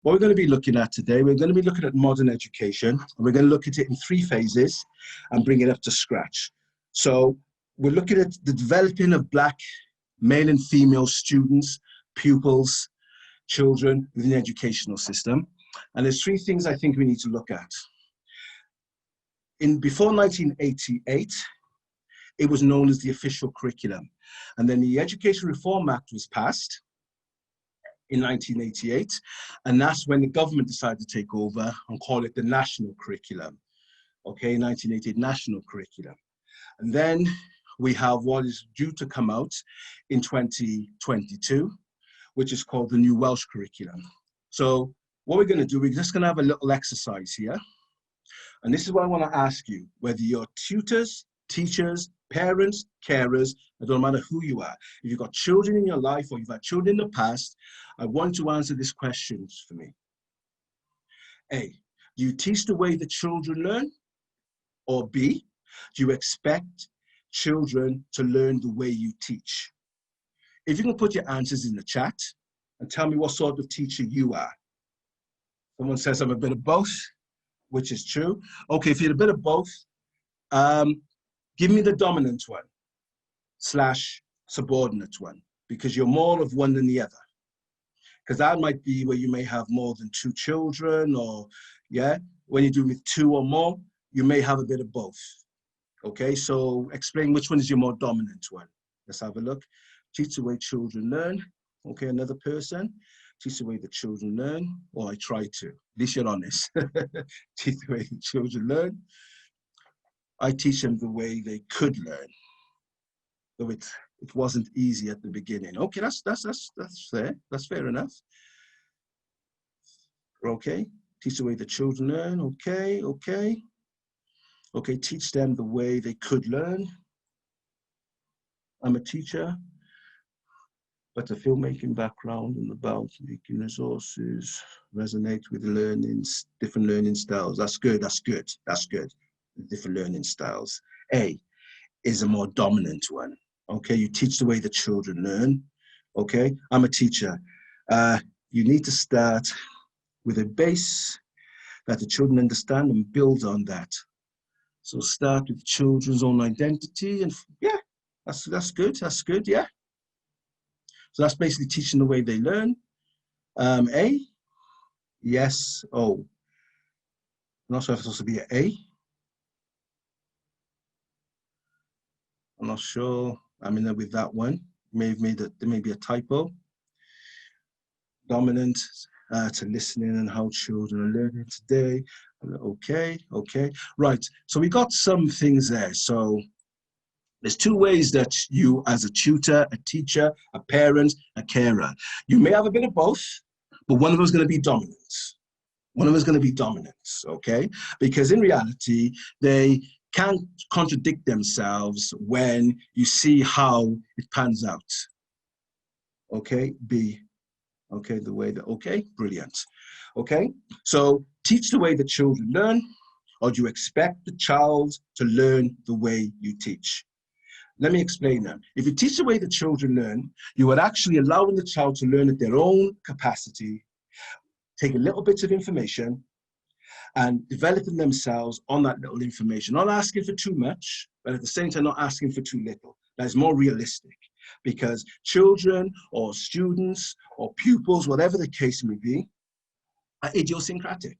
What we're going to be looking at today, we're going to be looking at modern education, and we're going to look at it in 3 phases and bring it up to scratch. So we're looking at the developing of Black male and female students, pupils, children within the educational system. And there's 3 things I think we need to look at. Before 1988, it was known as the official curriculum. And then the Education Reform Act was passed in 1988. And that's when the government decided to take over and call it the national curriculum. Okay, 1988 national curriculum. And then we have what is due to come out in 2022, which is called the new Welsh curriculum. So what we're going to do, we're just going to have a little exercise here. And this is what I want to ask you, whether you're tutors, teachers, parents, carers, it don't matter who you are. If you've got children in your life or you've had children in the past, I want you to answer these questions for me. A, do you teach the way the children learn? Or B, do you expect children to learn the way you teach? If you can put your answers in the chat and tell me what sort of teacher you are. Someone says I'm a bit of both, which is true. Okay, if you're a bit of both, give me the dominant one / subordinate one, because you're more of one than the other. Because that might be where you may have more than 2 children, or yeah, when you do with 2 or more, you may have a bit of both. Okay, so explain which one is your more dominant one. Let's have a look. Teach the way children learn. Okay, another person. Teach the way the children learn, or I try to. At least you're honest. Teach the way the children learn. I teach them the way they could learn. Though it wasn't easy at the beginning. Okay, that's fair. That's fair enough. Okay, teach the way the children learn. Okay. Okay, teach them the way they could learn. I'm a teacher, but a filmmaking background and about making resources resonate with learnings, different learning styles. That's good. Different learning styles. A is a more dominant one. Okay, you teach the way the children learn. Okay, I'm a teacher. You need to start with a base that the children understand and build on that. So start with children's own identity, and yeah, that's good, yeah. So that's basically teaching the way they learn. A, yes, O. I'm not sure if it's supposed to be an A. I'm not sure. I'm in there with that one. There may be a typo. Dominant to listening and how children are learning today. Okay. Right, so we got some things there. So there's 2 ways that you, as a tutor, a teacher, a parent, a carer, you may have a bit of both, but one of them is going to be dominant. Okay? Because in reality, they can't contradict themselves when you see how it pans out. Okay, B. Okay, the way that, okay, brilliant. Okay, so teach the way the children learn, or do you expect the child to learn the way you teach? Let me explain that. If you teach the way the children learn, you are actually allowing the child to learn at their own capacity, take a little bit of information, and developing themselves on that little information, not asking for too much, but at the same time, not asking for too little. That is more realistic, because children or students or pupils, whatever the case may be, are idiosyncratic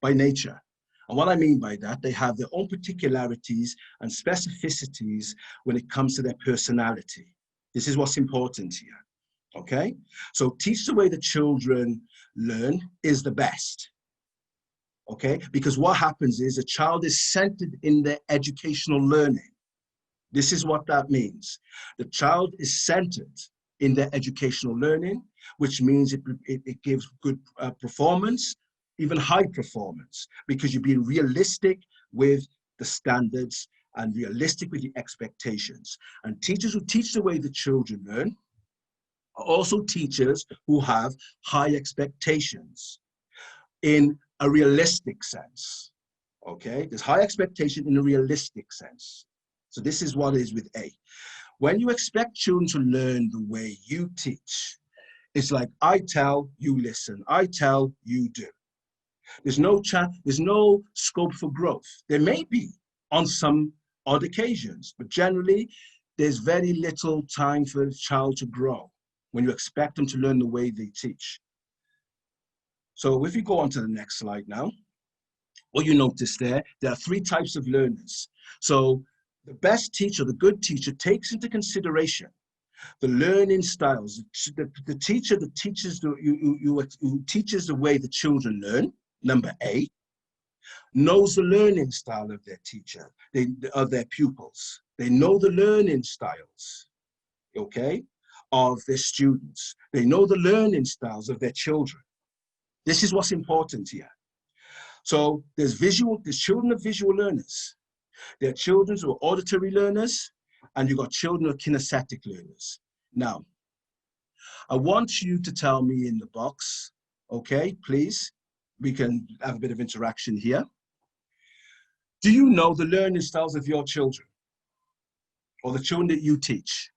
by nature. And what I mean by that, they have their own particularities and specificities when it comes to their personality. This is what's important here, okay? So teach the way the children learn is the best. Okay, because what happens is a child is centered in their educational learning. This is what that means. The child is centered in their educational learning, which means it gives good performance, even high performance, because you're being realistic with the standards and realistic with the expectations. And teachers who teach the way the children learn are also teachers who have high expectations in a realistic sense, okay? There's high expectation in a realistic sense. So this is what it is with A. When you expect children to learn the way you teach, It's like, I tell, you listen. I tell, you do. There's no scope for growth. There may be on some odd occasions, but generally, there's very little time for a child to grow when you expect them to learn the way they teach. So if you go on to the next slide now, what you notice there are 3 types of learners. So the best teacher, the good teacher, takes into consideration the learning styles. The teacher that teaches who teaches the way the children learn, number A, knows the learning style of their teacher, of their pupils. They know the learning styles, okay, of their students. They know the learning styles of their children. This is what's important here. So there's children of visual learners. There are children who are auditory learners, and you've got children who are kinesthetic learners. Now, I want you to tell me in the box, okay, please, we can have a bit of interaction here. Do you know the learning styles of your children or the children that you teach?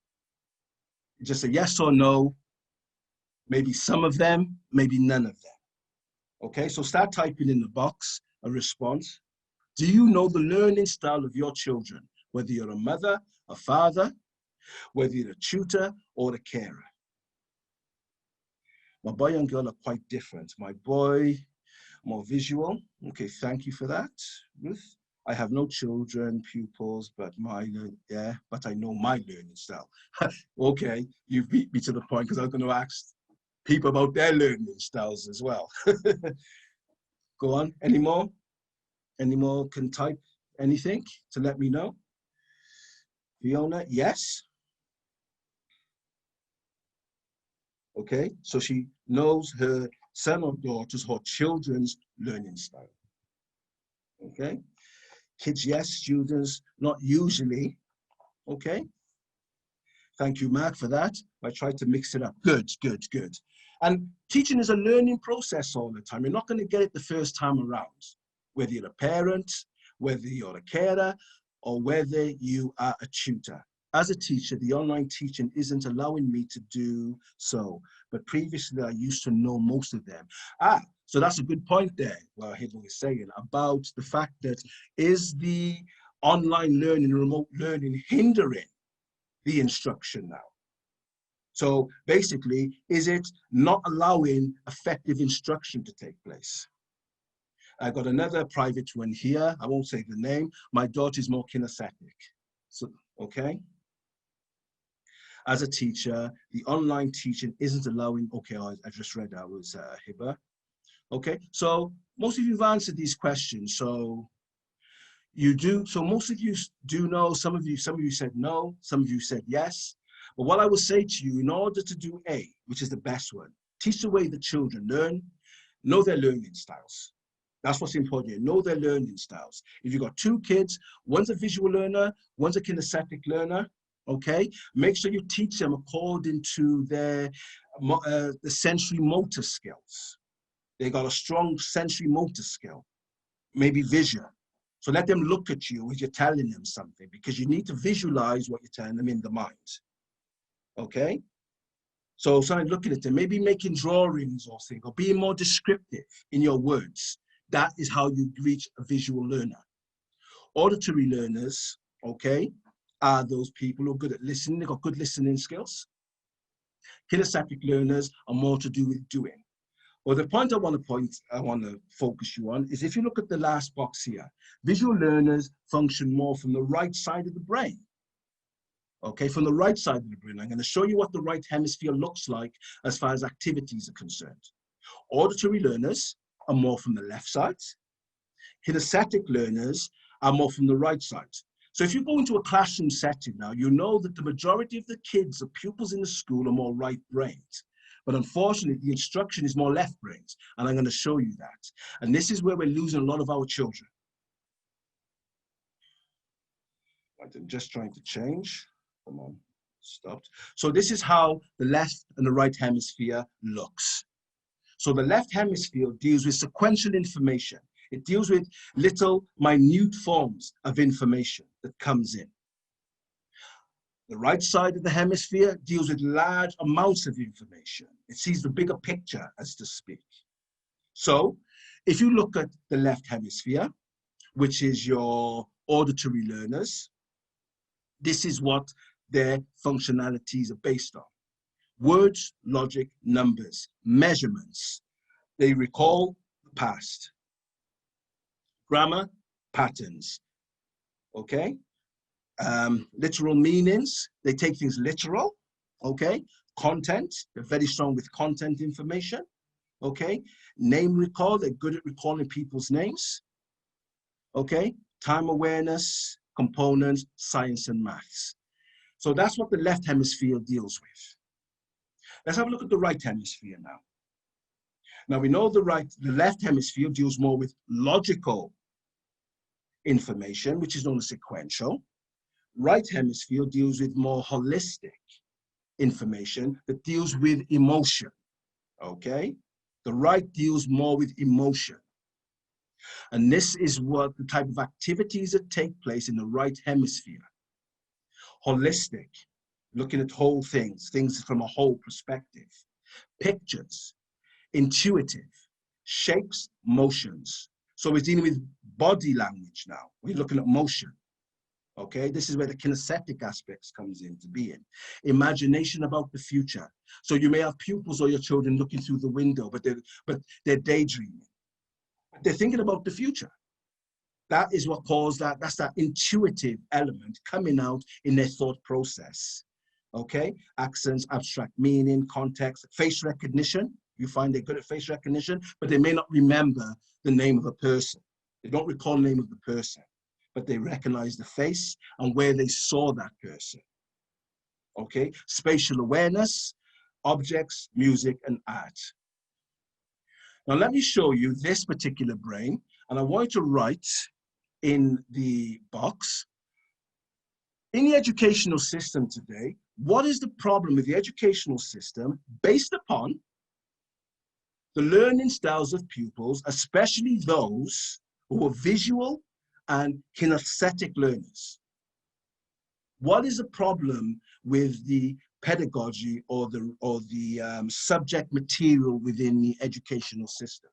Just a yes or no, maybe some of them, maybe none of them. Okay, so start typing in the box a response. Do you know the learning style of your children, whether you're a mother, a father, whether you're a tutor or a carer? My boy and girl are quite different. My boy, more visual. Okay, thank you for that, Ruth. I have no children, pupils, but I know my learning style. Okay, you beat me to the point because I'm going to ask people about their learning styles as well. Go on, any more? Any more can type anything to let me know? Fiona, yes. Okay, so she knows her son or daughter's or children's learning style. Okay, kids, yes, students, not usually. Okay, thank you, Mark, for that. I tried to mix it up. Good, good, good. And teaching is a learning process all the time. You're not going to get it the first time around, whether you're a parent, whether you're a carer, or whether you are a tutor. As a teacher, the online teaching isn't allowing me to do so, but previously I used to know most of them. So that's a good point there, what Hidden was saying about the fact that is the online learning, remote learning hindering the instruction now? So basically, is it not allowing effective instruction to take place? I got another private one here. I won't say the name. My daughter is more kinesthetic. So, okay. As a teacher, the online teaching isn't allowing, okay, I just read that was Hiba. Okay, so most of you have answered these questions. So you do, so most of you do know, some of you said no, some of you said yes. But what I will say to you, in order to do A, which is the best one, teach the way the children learn, know their learning styles. That's what's important here, know their learning styles. If you've got 2 kids, one's a visual learner, one's a kinesthetic learner, okay? Make sure you teach them according to their the sensory motor skills. They got a strong sensory motor skill, maybe vision. So let them look at you as you're telling them something, because you need to visualize what you're telling them in the mind, okay? So starting looking at them, maybe making drawings or things, or being more descriptive in your words. That is how you reach a visual learner. Auditory learners, okay, are those people who are good at listening, they've got good listening skills. Kinesthetic learners are more to do with doing. Well, the point I want to focus you on is if you look at the last box here, visual learners function more from the right side of the brain. Okay, from the right side of the brain. I'm going to show you what the right hemisphere looks like as far as activities are concerned. Auditory learners are more from the left side. Kinesthetic learners are more from the right side. So if you go into a classroom setting now, you know that the majority of the kids, the pupils in the school, are more right-brained. But unfortunately, the instruction is more left-brained, and I'm going to show you that. And this is where we're losing a lot of our children. I'm just trying to change. Come on, stopped. So this is how the left and the right hemisphere looks. So the left hemisphere deals with sequential information. It deals with little minute forms of information that comes in. The right side of the hemisphere deals with large amounts of information. It sees the bigger picture, as to speak. So if you look at the left hemisphere, which is your auditory learners, this is what their functionalities are based on. Words, logic, numbers, measurements. They recall the past. Grammar, patterns, okay? Literal meanings, they take things literal, okay? Content, they're very strong with content information, okay? Name recall, they're good at recalling people's names, okay? Time awareness, components, science and maths. So that's what the left hemisphere deals with. Let's have a look at the right hemisphere now. Now we know the left hemisphere deals more with logical information, which is known as sequential. Right hemisphere deals with more holistic information that deals with emotion, okay? The right deals more with emotion. And this is what the type of activities that take place in the right hemisphere. Holistic, looking at whole things from a whole perspective. Pictures, intuitive, shapes, motions. So we're dealing with body language now. We're looking at motion. Okay, this is where the kinesthetic aspects comes into being. Imagination about the future. So you may have pupils or your children looking through the window, but they're daydreaming. They're thinking about the future. That is what caused that. That's that intuitive element coming out in their thought process. Okay, accents, abstract meaning, context, face recognition. You find they're good at face recognition, but they may not remember the name of a person. They don't recall the name of the person, but they recognize the face and where they saw that person. Okay, spatial awareness, objects, music, and art. Now let me show you this particular brain, and I want you to write in the box, in the educational system today, what is the problem with the educational system based upon the learning styles of pupils, especially those who are visual and kinesthetic learners? What is the problem with the pedagogy or the subject material within the educational system?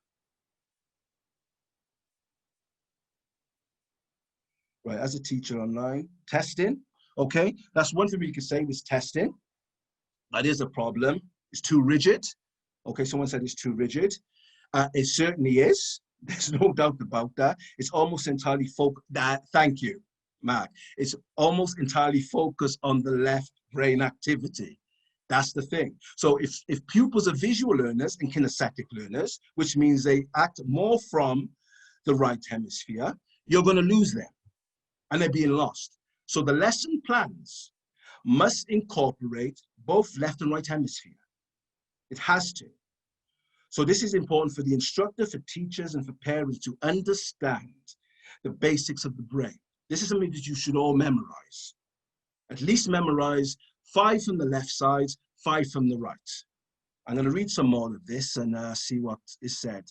Right, as a teacher online, testing, okay, that's one thing we could say was testing. That is a problem. It's too rigid. Okay, someone said it's too rigid. It certainly is. There's no doubt about that. It's almost entirely focused. Thank you, Mark. It's almost entirely focused on the left brain activity. That's the thing. So if pupils are visual learners and kinesthetic learners, which means they act more from the right hemisphere, you're going to lose them and they're being lost. So the lesson plans must incorporate both left and right hemisphere. It has to. So this is important for the instructor, for teachers, and for parents to understand the basics of the brain. This is something that you should all memorize. At least memorize 5 from the left side, 5 from the right. I'm going to read some more of this and see what is said.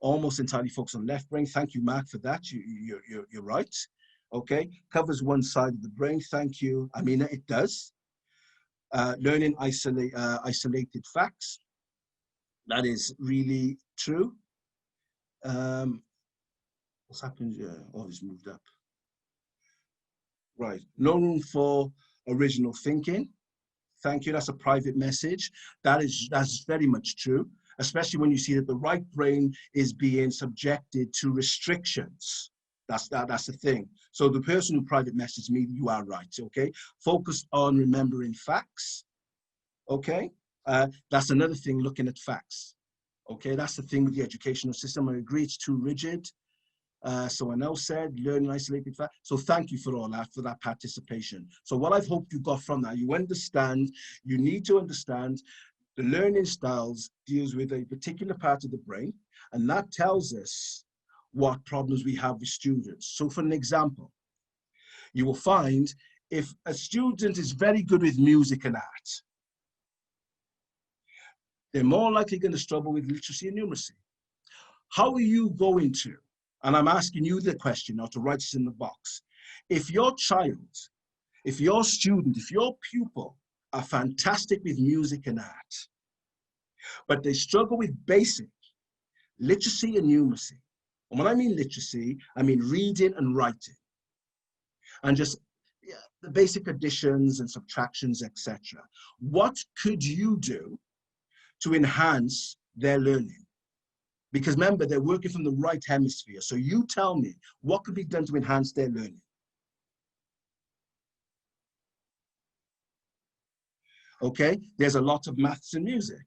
Almost entirely focused on left brain. Thank you, Mark, for that. You're right. Okay, covers one side of the brain. Thank you, Amina. It does. Learning isolated facts. That is really true. What's happened here? Oh, it's moved up. Right. No room for original thinking. Thank you. That's a private message. That's very much true, especially when you see that the right brain is being subjected to restrictions. That's the thing. So the person who private messaged me, you are right. Okay. Focused on remembering facts. Okay. That's another thing, looking at facts. Okay. That's the thing with the educational system. I agree it's too rigid. Someone else said, learning isolated facts. So thank you for all that, for that participation. So what I've hoped you got from that, you understand, you need to understand the learning styles deals with a particular part of the brain, and that tells us what problems we have with students. So for an example, you will find if a student is very good with music and art, they're more likely going to struggle with literacy and numeracy. How are you going to, and I'm asking you the question now to write this in the box, if your child If your student, if your pupil are fantastic with music and art, but they struggle with basic literacy and numeracy, and when I mean literacy, I mean reading and writing, and just the basic additions and subtractions, etc. What could you do to enhance their learning? Because remember, they're working from the right hemisphere. So you tell me, what could be done to enhance their learning? Okay, there's a lot of maths and music.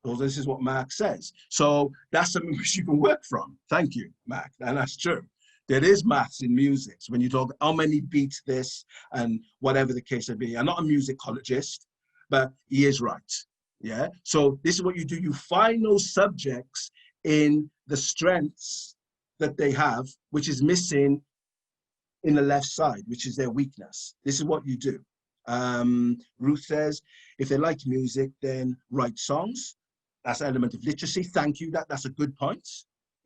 Well, this is what Mark says. So that's something which you can work from. Thank you, Mark, and that's true. There is maths in music. So when you talk how many beats this and whatever the case may be. I'm not a musicologist, but he is right. Yeah. So this is what you do. You find those subjects in the strengths that they have, which is missing in the left side, which is their weakness. This is what you do. Ruth says, if they like music, then write songs. That's an element of literacy. Thank you. That's a good point.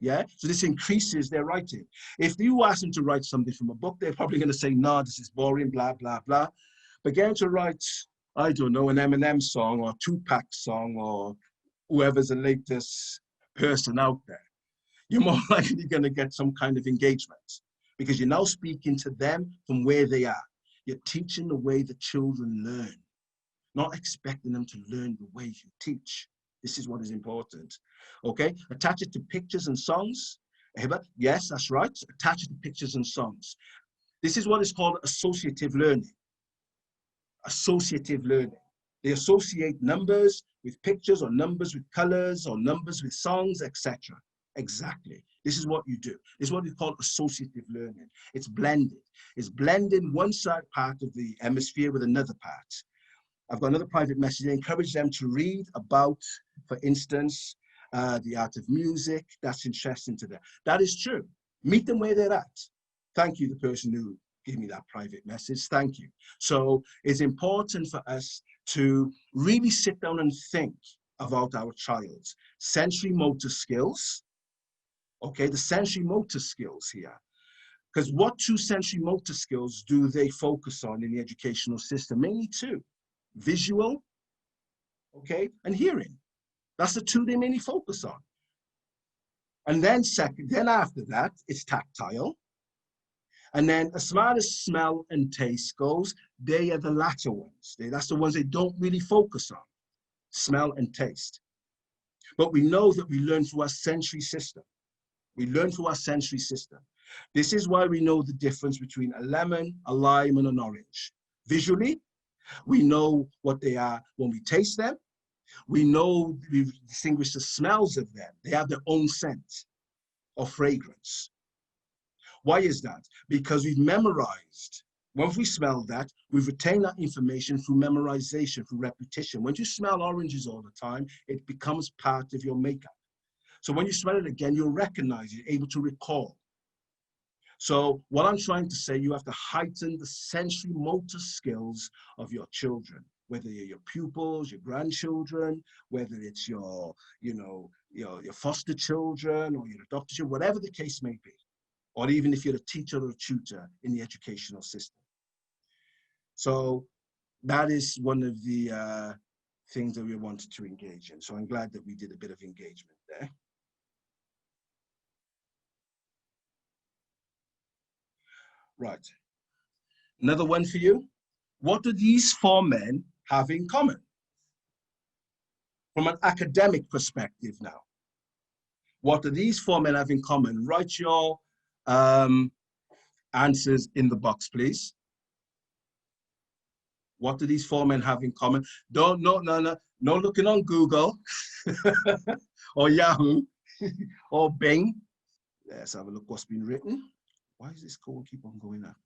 Yeah. So this increases their writing. If you ask them to write something from a book, they're probably going to say, "No, this is boring, blah, blah, blah." But getting to write, I don't know, an Eminem song or a Tupac song or whoever's the latest person out there, you're more likely going to get some kind of engagement because you're now speaking to them from where they are. You're teaching the way the children learn, not expecting them to learn the way you teach. This is what is important. Okay, attach it to pictures and songs. Yes, that's right. Attach it to pictures and songs. This is what is called associative learning. Associative learning. They associate numbers with pictures or numbers with colors or numbers with songs, etc. Exactly. This is what you do. This is what we call associative learning. It's blended. It's blending one side part of the hemisphere with another part. I've got another private message. I encourage them to read about, for instance, the art of music. That's interesting to them. That is true. Meet them where they're at. Thank you, the person who gave me that private message. Thank you. So it's important for us to really sit down and think about our child's sensory motor skills. Okay, the sensory motor skills here. Because what two sensory motor skills do they focus on in the educational system? Mainly two: visual, okay, and hearing. That's the two they mainly focus on. And then after that, it's tactile. And then as far as smell and taste goes, they are the latter ones. That's the ones they don't really focus on, smell and taste. But we know that we learn through our sensory system. We learn through our sensory system. This is why we know the difference between a lemon, a lime, and an orange. Visually, we know what they are when we taste them. We know, we distinguish the smells of them. They have their own scent or fragrance. Why is that? Because we've memorized. Once we smell that, we've retained that information through memorization, through repetition. When you smell oranges all the time, it becomes part of your makeup. So when you smell it again, you'll recognize it, able to recall. So what I'm trying to say, you have to heighten the sensory motor skills of your children, whether you're your pupils, your grandchildren, whether it's your foster children or your adopted children, whatever the case may be, or even if you're a teacher or a tutor in the educational system. So that is one of the things that we wanted to engage in. So I'm glad that we did a bit of engagement there. Right. Another one for you. What do these four men have in common? From an academic perspective now. What do these four men have in common? Write your answers in the box, please. What do these four men have in common? No looking on Google or Yahoo or Bing. Let's have a look what's been written. Why is this code keep on going up?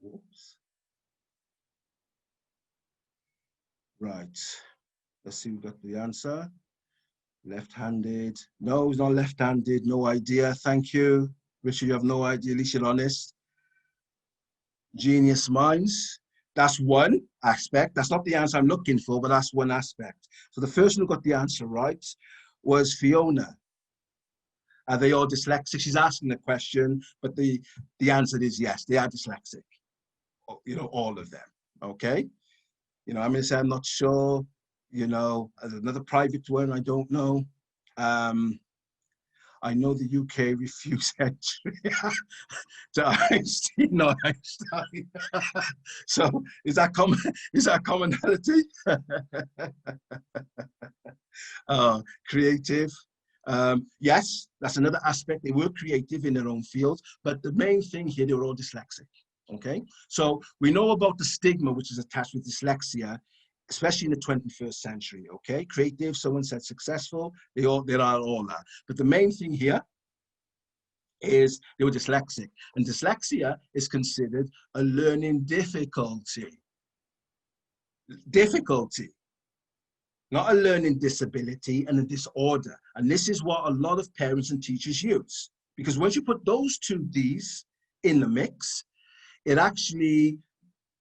Whoops. Right. Let's see who got the answer. Left-handed. No, it's not left-handed. No idea. Thank you. Richard, you have no idea. At least you're honest. Genius minds. That's one aspect. That's not the answer I'm looking for, but that's one aspect. So the person who got the answer right was Fiona. Are they all dyslexic? She's asking the question, but the answer is yes, they are dyslexic. you know, all of them, okay? You know, I'm going to say I'm not sure, you know, as another private one, I don't know. I know the UK refused entry to Einstein, not Einstein. So is that common? Is that commonality? Creative. Yes, that's another aspect. They were creative in their own field, but the main thing here, they were all dyslexic. Okay, so we know about the stigma which is attached with dyslexia, especially in the 21st century. Okay, creative, someone said successful, they are all that. But the main thing here is they were dyslexic, and dyslexia is considered a learning difficulty. Not a learning disability and a disorder. And this is what a lot of parents and teachers use. Because once you put those two Ds in the mix, it actually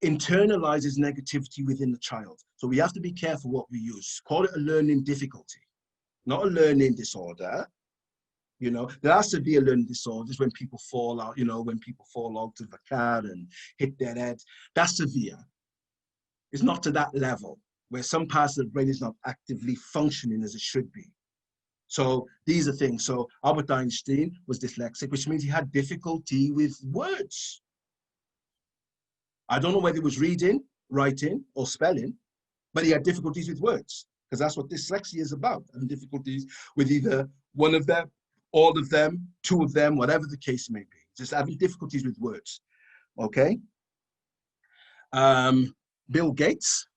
internalizes negativity within the child. So we have to be careful what we use. Call it a learning difficulty, not a learning disorder. You know, there are severe learning disorders when people fall out, you know, when people fall out of a car and hit their head. That's severe. It's not to that level where some parts of the brain is not actively functioning as it should be. So these are things. So Albert Einstein was dyslexic, which means he had difficulty with words. I don't know whether it was reading, writing, or spelling, but he had difficulties with words, because that's what dyslexia is about, and difficulties with either one of them, all of them, two of them, whatever the case may be. Just having difficulties with words, okay? Bill Gates,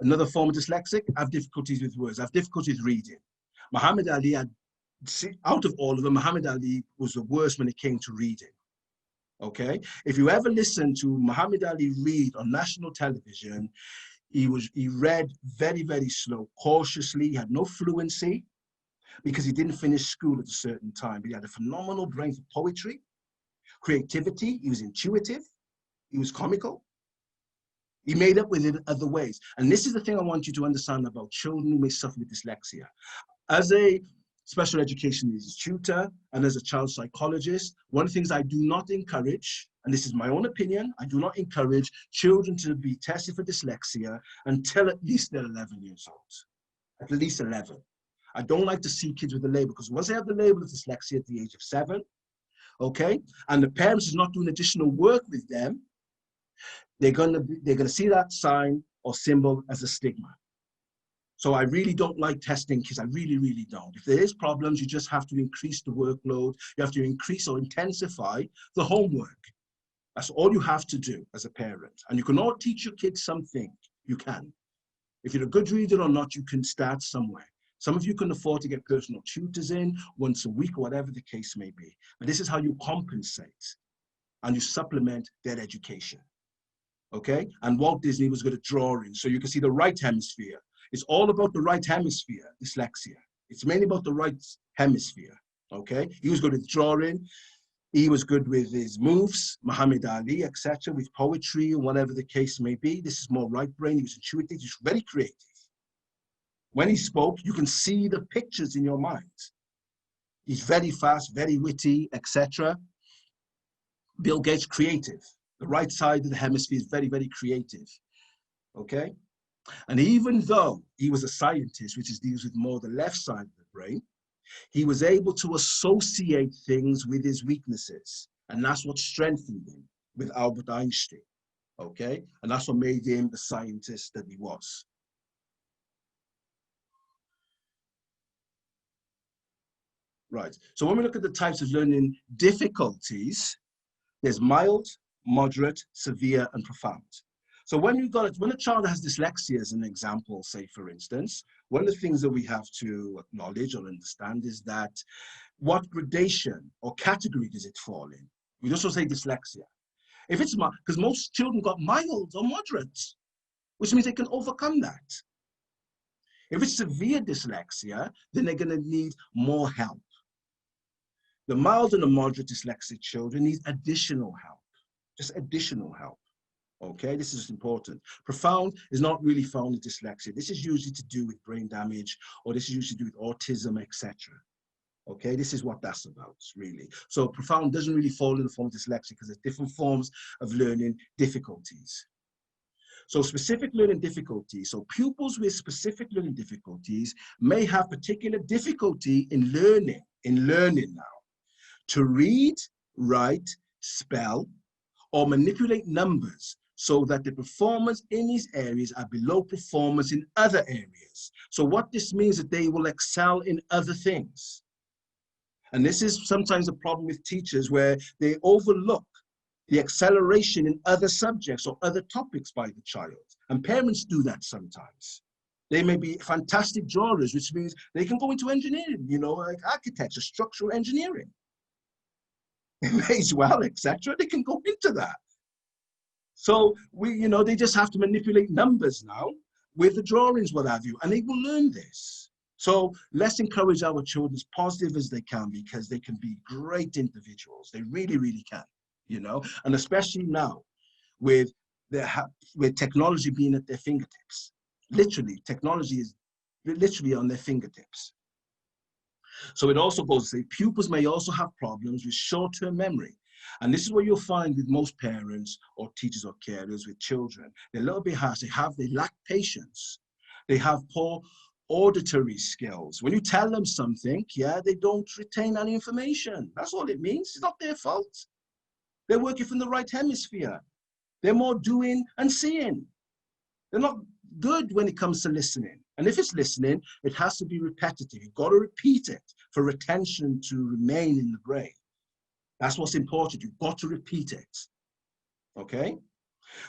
another form of dyslexic, have difficulties with words, have difficulties reading. Muhammad Ali had, out of all of them, Muhammad Ali was the worst when it came to reading. Okay, if you ever listen to Muhammad Ali read on national television, he read very, very slow, cautiously. He had no fluency because he didn't finish school at a certain time. But he had a phenomenal brain for poetry, creativity. He was intuitive. He was comical. He made up with it other ways. And this is the thing I want you to understand about children who may suffer with dyslexia. As a special education needs tutor and as a child psychologist, one of the things I do not encourage, and this is my own opinion, I do not encourage children to be tested for dyslexia until at least they're 11 years old. At least 11. I don't like to see kids with the label, because once they have the label of dyslexia at the age of 7, okay, and the parents is not doing additional work with them, they're gonna see that sign or symbol as a stigma. So I really don't like testing kids. I really, really don't. If there is problems, you just have to increase the workload. You have to increase or intensify the homework. That's all you have to do as a parent. And you can all teach your kids something. You can. If you're a good reader or not, you can start somewhere. Some of you can afford to get personal tutors in once a week, or whatever the case may be. But this is how you compensate and you supplement their education. Okay? And Walt Disney was good at drawing. So you can see the right hemisphere. It's all about the right hemisphere, dyslexia. It's mainly about the right hemisphere, okay? He was good at drawing. He was good with his moves, Muhammad Ali, etc., with poetry, whatever the case may be. This is more right brain. He was intuitive. He's very creative. When he spoke, you can see the pictures in your mind. He's very fast, very witty, etc. Bill Gates, creative. The right side of the hemisphere is very, very creative, okay? And even though he was a scientist, which deals with more the left side of the brain, he was able to associate things with his weaknesses. And that's what strengthened him with Albert Einstein, okay? And that's what made him the scientist that he was. Right, so when we look at the types of learning difficulties, there's mild, moderate, severe, and profound. So when a child has dyslexia, as an example, say for instance, one of the things that we have to acknowledge or understand is that what gradation or category does it fall in? We just say dyslexia. If it's because most children got mild or moderate, which means they can overcome that. If it's severe dyslexia, then they're going to need more help. The mild and the moderate dyslexic children need additional help, just additional help. Okay, this is important. Profound is not really found in dyslexia. This is usually to do with brain damage, or this is usually to do with autism, etc. Okay, this is what that's about, really. So profound doesn't really fall in the form of dyslexia because there's different forms of learning difficulties. So specific learning difficulties. So pupils with specific learning difficulties may have particular difficulty in learning now to read, write, spell, or manipulate numbers so that the performance in these areas are below performance in other areas. So what this means is that they will excel in other things. And this is sometimes a problem with teachers where they overlook the acceleration in other subjects or other topics by the child. And parents do that sometimes. They may be fantastic drawers, which means they can go into engineering, you know, like architecture, structural engineering, as well, etc. They can go into that. So they just have to manipulate numbers now with the drawings, what have you, and they will learn this. So let's encourage our children as positive as they can, because they can be great individuals. They really, really can, and especially now with technology being at their fingertips. Literally, technology is literally on their fingertips. So it also goes to say pupils may also have problems with short-term memory. And this is what you'll find with most parents or teachers or carers with children. They're a little bit harsh. They lack patience. They have poor auditory skills. When you tell them something, they don't retain any information. That's all it means. It's not their fault. They're working from the right hemisphere. They're more doing and seeing. They're not good when it comes to listening. And if it's listening, it has to be repetitive. You've got to repeat it for retention to remain in the brain. That's what's important. You've got to repeat it. Okay?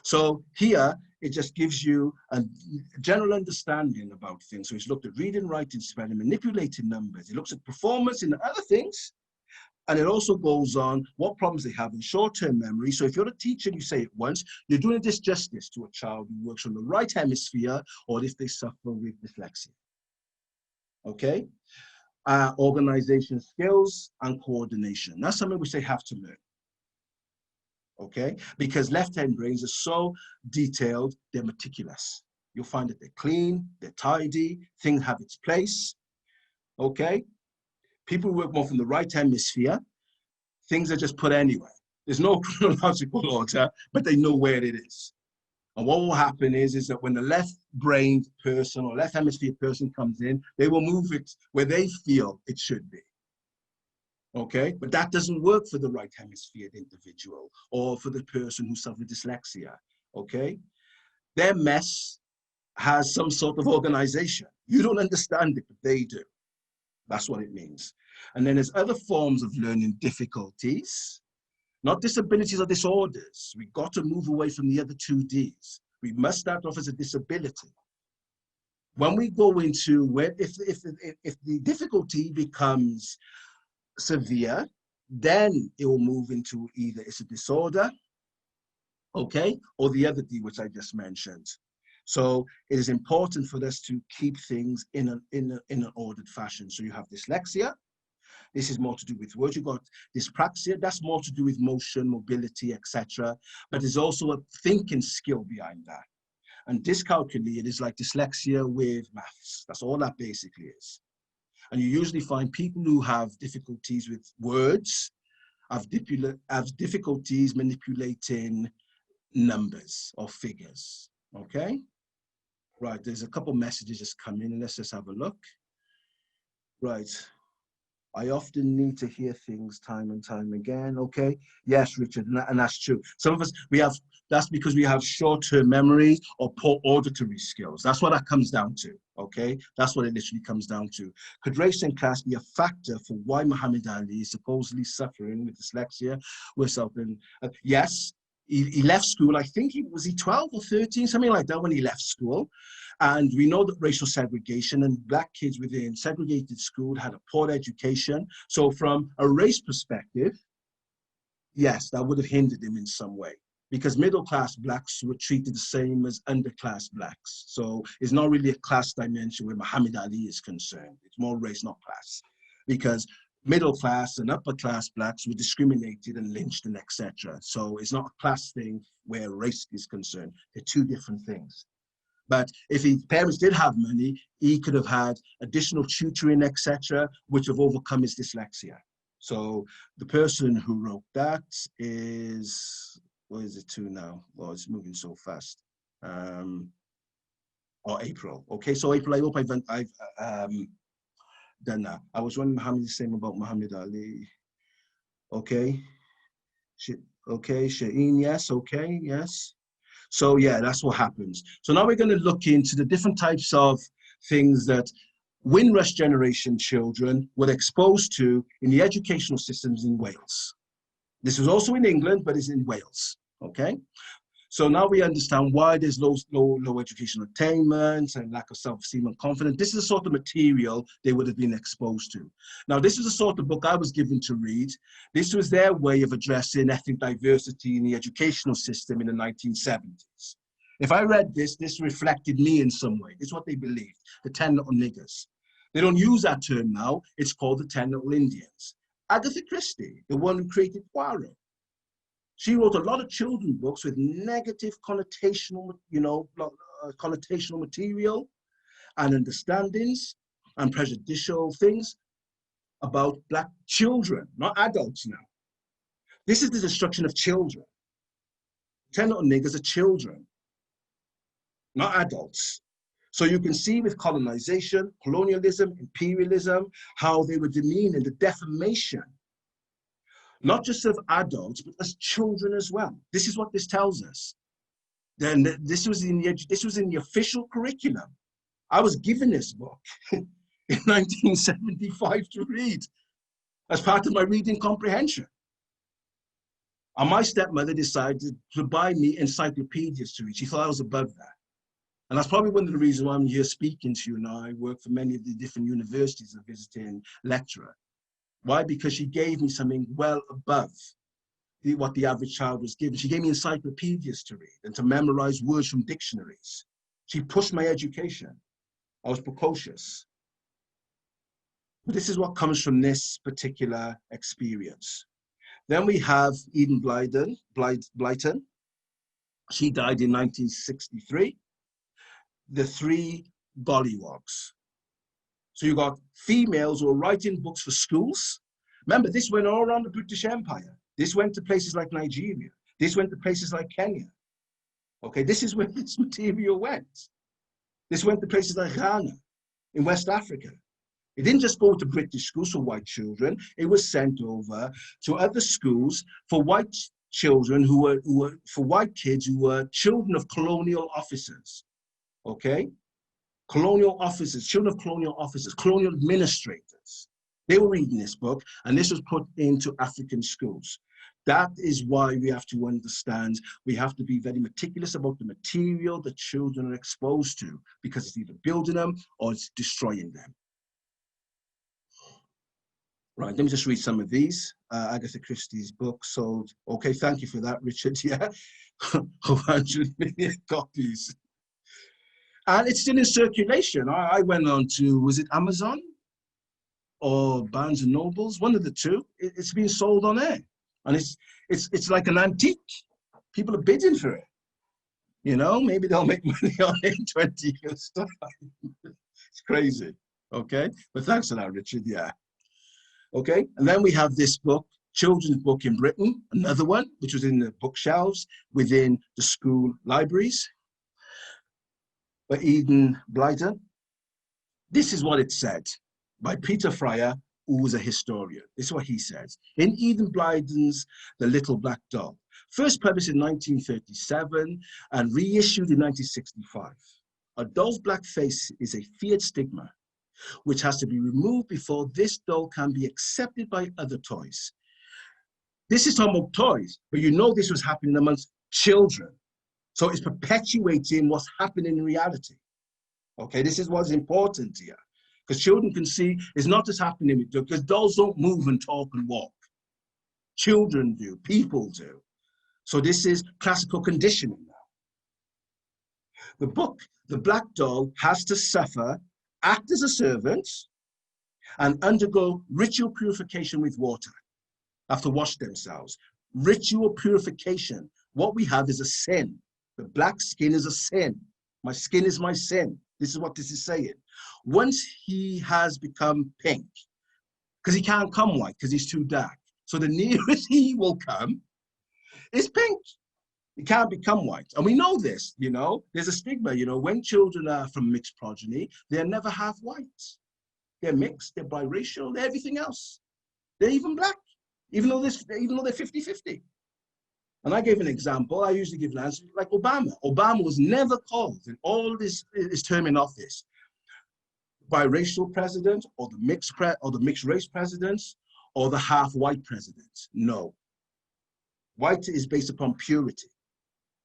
So here, it just gives you a general understanding about things. So it's looked at reading, writing, spelling, manipulating numbers. It looks at performance in other things. And it also goes on what problems they have in short-term memory. So if you're a teacher and you say it once, you're doing a disjustice to a child who works on the right hemisphere, or if they suffer with dyslexia. Okay? Organization skills and coordination. That's something which they have to learn. Okay? Because left-hand brains are so detailed, they're meticulous. You'll find that they're clean, they're tidy, things have its place. Okay? People who work more from the right hemisphere, things are just put anywhere. There's no chronological order, but they know where it is. And what will happen is that when the left-brained person or left hemisphere person comes in, they will move it where they feel it should be. Okay? But that doesn't work for the right hemisphere individual or for the person who suffers dyslexia. Okay? Their mess has some sort of organization. You don't understand it, but they do. That's what it means. And then there's other forms of learning difficulties, not disabilities or disorders. We've got to move away from the other two Ds. We must start off as a disability. When we go into if the difficulty becomes severe, then it will move into either it's a disorder, okay, or the other D, which I just mentioned. So it is important for us to keep things in an ordered fashion. So you have dyslexia. This is more to do with words. You've got dyspraxia. That's more to do with motion, mobility, etc. But there's also a thinking skill behind that. And dyscalculia is like dyslexia with maths. That's all that basically is. And you usually find people who have difficulties with words have difficulties manipulating numbers or figures. Okay? Right, there's a couple messages just come in. Let's just have a look. Right. I often need to hear things time and time again. Okay. Yes, Richard, and that's true. Some of us, that's because we have short-term memory or poor auditory skills. That's what that comes down to. Okay. That's what it literally comes down to. Could race and class be a factor for why Muhammad Ali is supposedly suffering with dyslexia? Yes. He left school, I think was he 12 or 13, something like that when he left school. And we know that racial segregation and black kids within segregated school had a poor education. So from a race perspective, yes, that would have hindered him in some way because middle-class blacks were treated the same as underclass blacks. So it's not really a class dimension where Muhammad Ali is concerned. It's more race, not class. Because middle class and upper class blacks were discriminated and lynched and etc. So it's not a class thing where race is concerned. They're two different things. But if his parents did have money, he could have had additional tutoring, etc., which have overcome his dyslexia. So the person who wrote that is, what is it to now? Well, it's moving so fast. Or April. Okay, so April, I hope I've done that. I was wondering Muhammad is saying about Muhammad Ali. Okay. Okay, Shaheen, yes, okay, yes. So yeah, that's what happens. So now we're going to look into the different types of things that Windrush generation children were exposed to in the educational systems in Wales. This was also in England, but it's in Wales, okay? So now we understand why there's low educational attainment and lack of self-esteem and confidence. This is the sort of material they would have been exposed to. Now, this is the sort of book I was given to read. This was their way of addressing ethnic diversity in the educational system in the 1970s. If I read this, this reflected me in some way. It's what they believed, the 10 little niggers. They don't use that term now. It's called the 10 little Indians. Agatha Christie, the one who created Poirot, she wrote a lot of children's books with negative connotational, connotational material and understandings and prejudicial things about Black children, not adults now. This is the destruction of children. 10 little niggers are children, not adults. So you can see with colonization, colonialism, imperialism, how they were demeaning the defamation, not just of adults, but as children as well. This is what this tells us. Then this was in the official curriculum. I was given this book in 1975 to read as part of my reading comprehension. And my stepmother decided to buy me encyclopedias to read. She thought I was above that. And that's probably one of the reasons why I'm here speaking to you now. I work for many of the different universities as a visiting lecturer. Why? Because she gave me something well above what the average child was given. She gave me encyclopedias to read and to memorize words from dictionaries. She pushed my education. I was precocious. But this is what comes from this particular experience. Then we have Enid Blyton. She died in 1963. The three gollywogs. So you got females who are writing books for schools. Remember, this went all around the British Empire. This went to places like Nigeria. This went to places like Kenya. Okay, this is where this material went. This went to places like Ghana, in West Africa. It didn't just go to British schools for white children. It was sent over to other schools for white children for white kids who were children of colonial officers. Okay? Colonial officers, children of colonial officers, colonial administrators. They were reading this book, and this was put into African schools. That is why we have to understand, we have to be very meticulous about the material that children are exposed to, because it's either building them or it's destroying them. Right, let me just read some of these. Agatha Christie's book sold, okay, thank you for that, Richard, yeah, 100 million copies. And it's still in circulation. I went on to, was it Amazon or Barnes and Nobles? One of the two. It's being sold on air, and it's like an antique. People are bidding for it. You know, maybe they'll make money on it in 20 years' time. It's crazy. Okay, but thanks for that, Richard. Yeah. Okay, and then we have this book, children's book in Britain, another one, which was in the bookshelves within the school libraries. By Enid Blyton. This is what it said by Peter Fryer, who was a historian. This is what he says. In Enid Blyton's The Little Black Doll, first published in 1937 and reissued in 1965. A doll's black face is a feared stigma, which has to be removed before this doll can be accepted by other toys. This is talking about toys, but you know this was happening amongst children. So it's perpetuating what's happening in reality. Okay, this is what's important here. Because children can see it's not just happening, because dolls don't move and talk and walk. Children do, people do. So this is classical conditioning now. The book, The Black Doll, has to suffer, act as a servant, and undergo ritual purification with water. Have to wash themselves. Ritual purification. What we have is a sin. The black skin is a sin. My skin is my sin. This is what this is saying. Once he has become pink, because he can't come white because he's too dark. So the nearest he will come is pink. He can't become white. And we know this, you know, there's a stigma, you know, when children are from mixed progeny, they're never half white. They're mixed, they're biracial, they're everything else. They're even black, even though they're 50-50. And I gave an example. I usually give an answer like Obama. Obama was never called in all his term in office biracial president or the mixed race president or the half white president. No. White is based upon purity.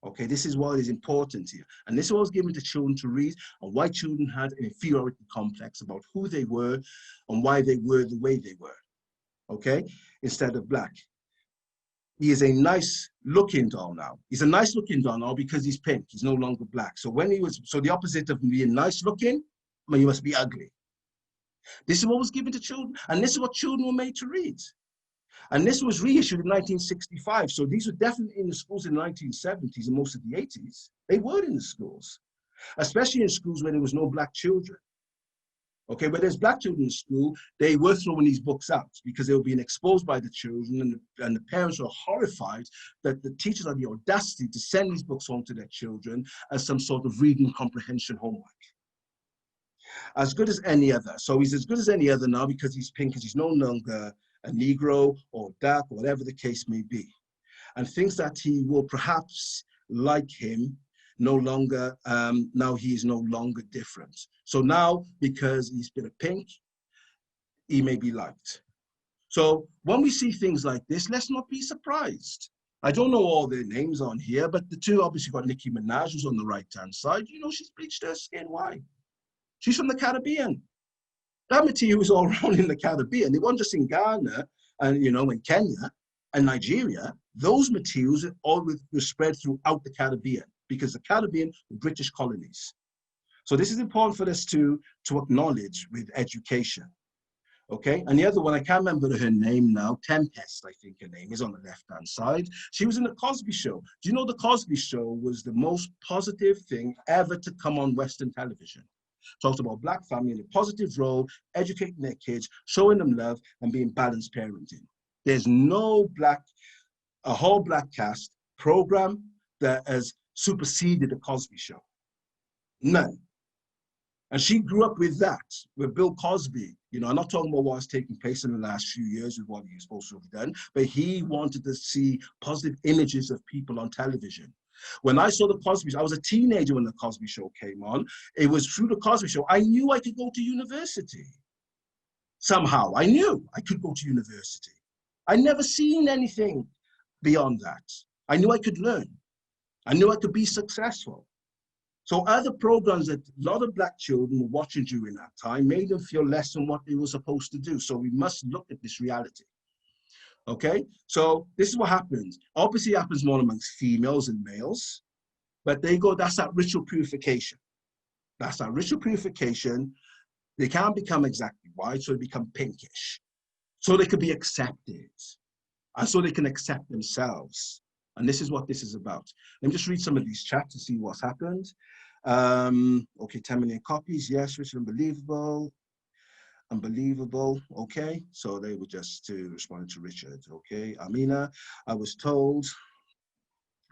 Okay, this is what is important here. And this was given to children to read, and white children had an inferiority complex about who they were and why they were the way they were, okay, instead of black. He is a nice looking doll now. He's a nice looking doll now because he's pink. He's no longer black. So the opposite of being nice looking, well, you must be ugly. This is what was given to children, and this is what children were made to read. And this was reissued in 1965. So these were definitely in the schools in the 1970s and most of the 80s. They were in the schools, especially in schools where there was no black children. Okay, where there's black children in school, they were throwing these books out because they were being exposed by the children, and the parents were horrified that the teachers had the audacity to send these books home to their children as some sort of reading comprehension homework. As good as any other. So he's as good as any other now because he's pink, because he's no longer a Negro or dark, or whatever the case may be. And thinks that he will perhaps like him no longer, now he is no longer different. So now, because he's been a pink, he may be liked. So when we see things like this, let's not be surprised. I don't know all their names on here, but the two obviously got Nicki Minaj, who's on the right-hand side. You know, she's bleached her skin. Why? She's from the Caribbean. That material was all around in the Caribbean. It wasn't just in Ghana and, you know, in Kenya and Nigeria. Those materials all were spread throughout the Caribbean because the Caribbean were British colonies. So this is important for us to acknowledge with education. Okay, and the other one, I can't remember her name now, Tempest, I think her name is, on the left-hand side. She was in the Cosby Show. Do you know the Cosby Show was the most positive thing ever to come on Western television? Talks about black family in a positive role, educating their kids, showing them love, and being balanced parenting. There's no a whole black cast program that has superseded the Cosby Show. None. And she grew up with that, with Bill Cosby. You know, I'm not talking about what's taking place in the last few years with what he was supposed to have done, but he wanted to see positive images of people on television. When I saw the Cosby Show, I was a teenager when the Cosby Show came on. It was through the Cosby Show I knew I could go to university. Somehow, I knew I could go to university. I never seen anything beyond that. I knew I could learn. I knew I could be successful. So other programs that a lot of black children were watching during that time made them feel less than what they were supposed to do. So we must look at this reality. Okay, so this is what happens. Obviously it happens more amongst females and males, but that's that ritual purification. That's that ritual purification. They can't become exactly white, so they become pinkish. So they could be accepted, and so they can accept themselves. And this is what this is about. Let me just read some of these chats to see what's happened. Okay, 10 million copies. Yes, Richard, unbelievable. Unbelievable. Okay, so they were just to respond to Richard. Okay, Amina, I was told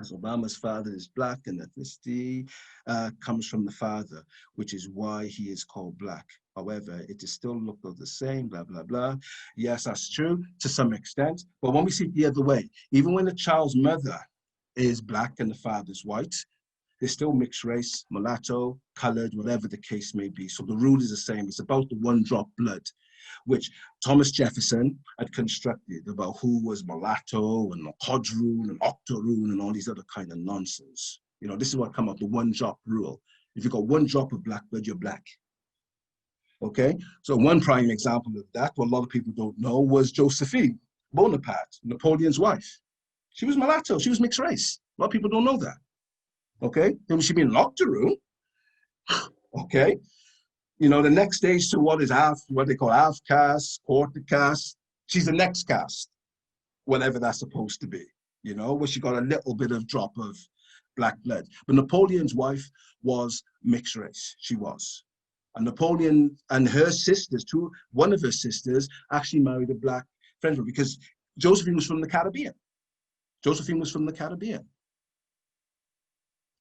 as Obama's father is black and ethnicity comes from the father, which is why he is called black. However, it is still looked of the same, blah, blah, blah. Yes, that's true to some extent. But when we see it the other way, even when the child's mother is black and the father's white, they're still mixed race, mulatto, colored, whatever the case may be. So the rule is the same. It's about the one drop blood, which Thomas Jefferson had constructed about who was mulatto and quadroon and octoroon and all these other kind of nonsense. You know, this is what come up, the one drop rule. If you've got one drop of black blood, you're black. Okay, so one prime example of that, what a lot of people don't know, was Josephine Bonaparte, Napoleon's wife. She was mulatto, she was mixed race. A lot of people don't know that. Okay, then she been locked to room. Okay, you know, the next stage to what they call half caste, quarter caste. She's the next caste, whatever that's supposed to be. You know, where she got a little bit of drop of black blood. But Napoleon's wife was mixed race. She was. And Napoleon and her sisters, one of her sisters actually married a black Frenchman because Josephine was from the Caribbean. Josephine was from the Caribbean.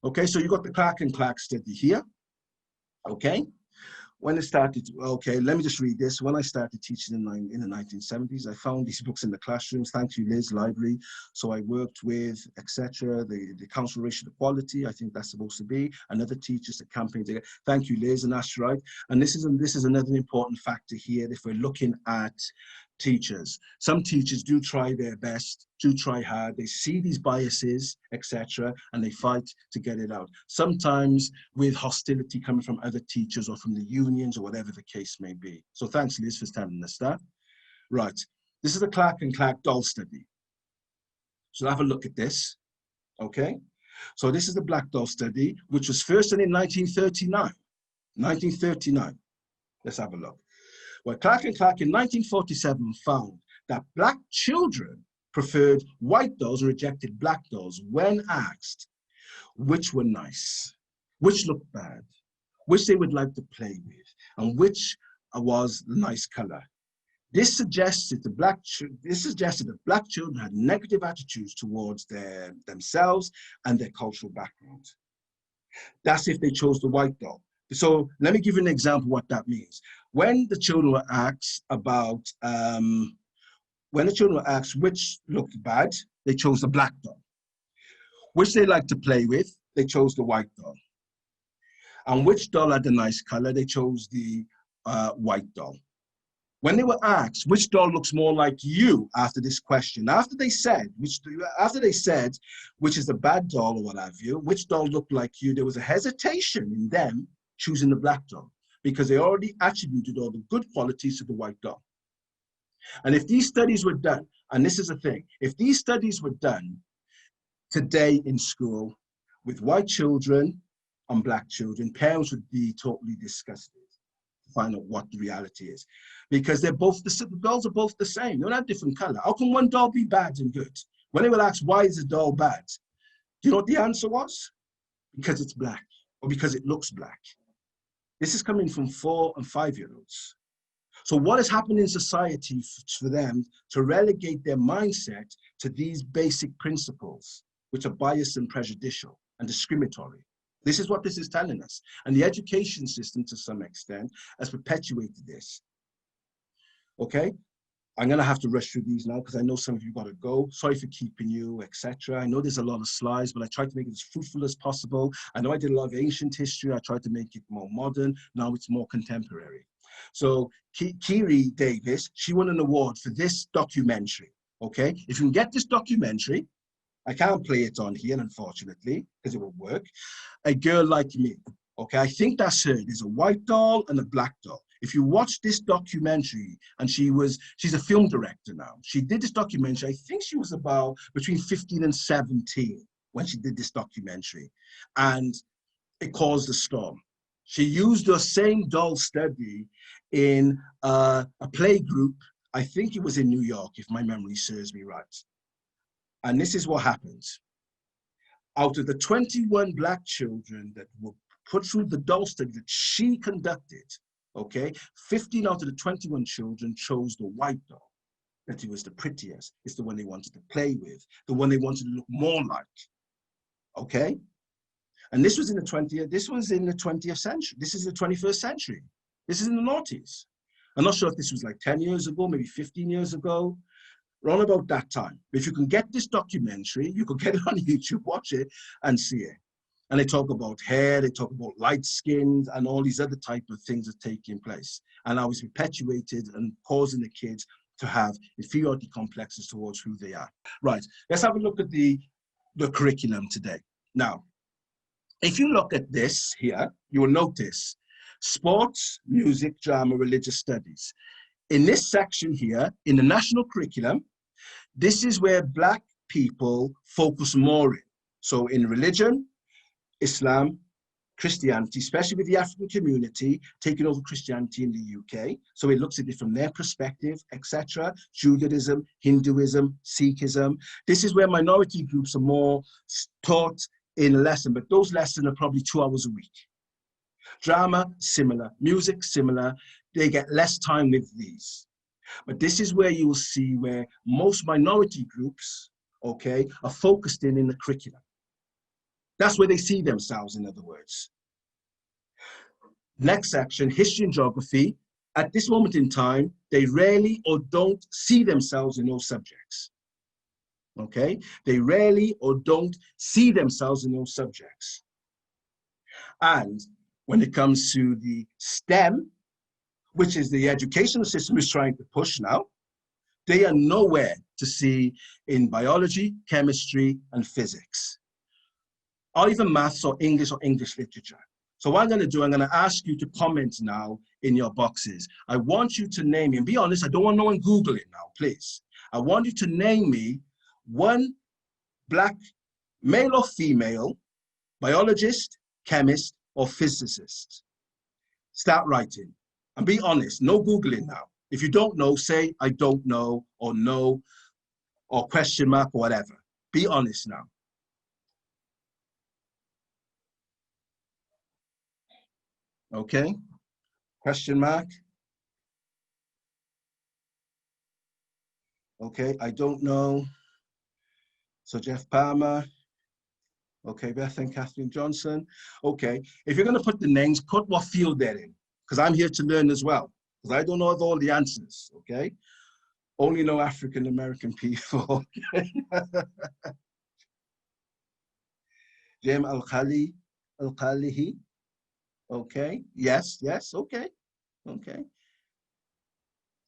Okay, so you got the Clark and Clark study here. Okay, when it started, okay, let me just read this. When I started teaching in the 1970s, I found these books in the classrooms. Thank you, Liz, library. So I worked with, etc., the Council of Racial Equality. I think that's supposed to be another teachers to campaign together. Thank you, Liz, and that's right. And this is another important factor here. If we're looking at teachers, some teachers do try their best, do try hard. They see these biases, etc., and they fight to get it out. Sometimes with hostility coming from other teachers or from the unions or whatever the case may be. So thanks, Liz, for telling us that. Right, this is the Clark and Clark doll study. So have a look at this, okay? So this is the black doll study, which was first done in 1939. 1939, let's have a look. Well, Clark and Clark in 1947 found that black children preferred white dolls and rejected black dolls when asked which were nice, which looked bad, which they would like to play with, and which was the nice color. This suggested that black children had negative attitudes towards themselves and their cultural background. That's if they chose the white doll. So let me give you an example of what that means. When the children were asked about, which looked bad, they chose the black doll. Which they liked to play with, they chose the white doll. And which doll had a nice color, they chose the white doll. When they were asked which doll looks more like you after this question, after they said which is the bad doll or what have you, which doll looked like you, there was a hesitation in them choosing the black doll because they already attributed all the good qualities to the white doll. And if these studies were done, and this is the thing, if these studies were done today in school with white children and black children, parents would be totally disgusted to find out what the reality is. Because they're both, the dolls are both the same. They're not different color. How can one doll be bad and good? When they were asked, why is the doll bad? Do you know what the answer was? Because it's black, or because it looks black. This is coming from 4- and 5-year-olds. So what has happened in society for them to relegate their mindset to these basic principles, which are biased and prejudicial and discriminatory? This is what this is telling us. And the education system, to some extent, has perpetuated this. Okay, I'm going to have to rush through these now because I know some of you got to go. Sorry for keeping you, etc. I know there's a lot of slides, but I tried to make it as fruitful as possible. I know I did a lot of ancient history. I tried to make it more modern. Now it's more contemporary. So Kiri Davis, she won an award for this documentary. Okay, if you can get this documentary, I can't play it on here, unfortunately, because it won't work. A Girl Like Me. Okay, I think that's her. There's a white doll and a black doll. If you watch this documentary, and she's a film director now. She did this documentary, I think she was about between 15 and 17 when she did this documentary. And it caused a storm. She used the same doll study in a play group. I think it was in New York, if my memory serves me right. And this is what happens. Out of the 21 black children that were put through the doll study that she conducted, okay, 15 out of the 21 children chose the white doll, that it was the prettiest. It's the one they wanted to play with, the one they wanted to look more like, okay? And this was in the 20th century. This is the 21st century. This is in the noughties. I'm not sure if this was like 10 years ago, maybe 15 years ago, around about that time. If you can get this documentary, you can get it on YouTube, watch it and see it. And they talk about hair, they talk about light skins and all these other type of things that are taking place. And I was perpetuated and causing the kids to have inferiority complexes towards who they are. Right, let's have a look at the curriculum today. Now, if you look at this here, you will notice sports, music, drama, religious studies. In this section here, in the national curriculum, this is where black people focus more in. So in religion, Islam, Christianity, especially with the African community taking over Christianity in the UK. So it looks at it from their perspective, etc. Judaism, Hinduism, Sikhism. This is where minority groups are more taught in a lesson, but those lessons are probably 2 hours a week. Drama, similar. Music, similar. They get less time with these. But this is where you will see where most minority groups, okay, are focused in the curriculum. That's where they see themselves, in other words. Next section, history and geography. At this moment in time, they rarely or don't see themselves in those subjects. Okay, they rarely or don't see themselves in those subjects. And when it comes to the STEM, which is the educational system is trying to push now, they are nowhere to see in biology, chemistry, and physics, or even maths or English literature. So what I'm going to do, I'm going to ask you to comment now in your boxes. I want you to name me, and be honest, I don't want no one Google it now, please. I want you to name me one Black, male or female, biologist, chemist, or physicist. Start writing, and be honest, no Googling now. If you don't know, say, I don't know, or no, or question mark, or whatever. Be honest now. Okay, question mark. Okay, I don't know. So Jeff Palmer. Okay, Beth and Catherine Johnson. Okay, if you're going to put the names, put what field they're in, because I'm here to learn as well, because I don't know all the answers, okay? Only know African American people. Jem Al-Khalihi. Okay, yes, okay, okay.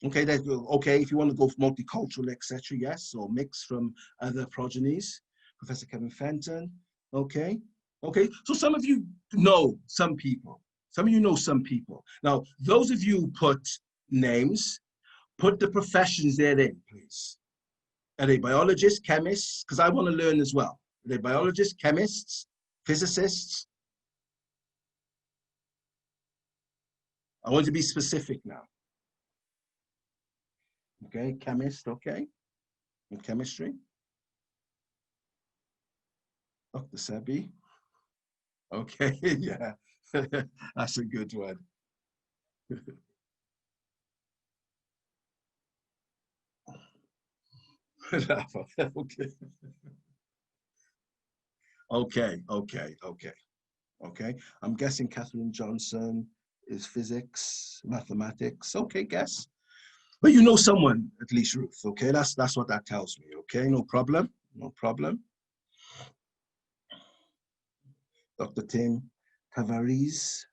Okay, that's okay. If you want to go for multicultural, etc., yes, or mix from other progenies. Professor Kevin Fenton. Okay, okay. So some of you know some people. Some of you know some people. Now, those of you who put names, put the professions they're in, please. Are they biologists, chemists? Because I want to learn as well. Are they biologists, chemists, physicists? I want to be specific now. Okay, chemist, okay. In chemistry. Dr. Sebi. Okay, yeah, that's a good one. Okay. I'm guessing Catherine Johnson is physics, mathematics. Okay, guess. But you know someone, at least Ruth, okay? That's what that tells me, okay? No problem, no problem. Dr. Tim Tavares,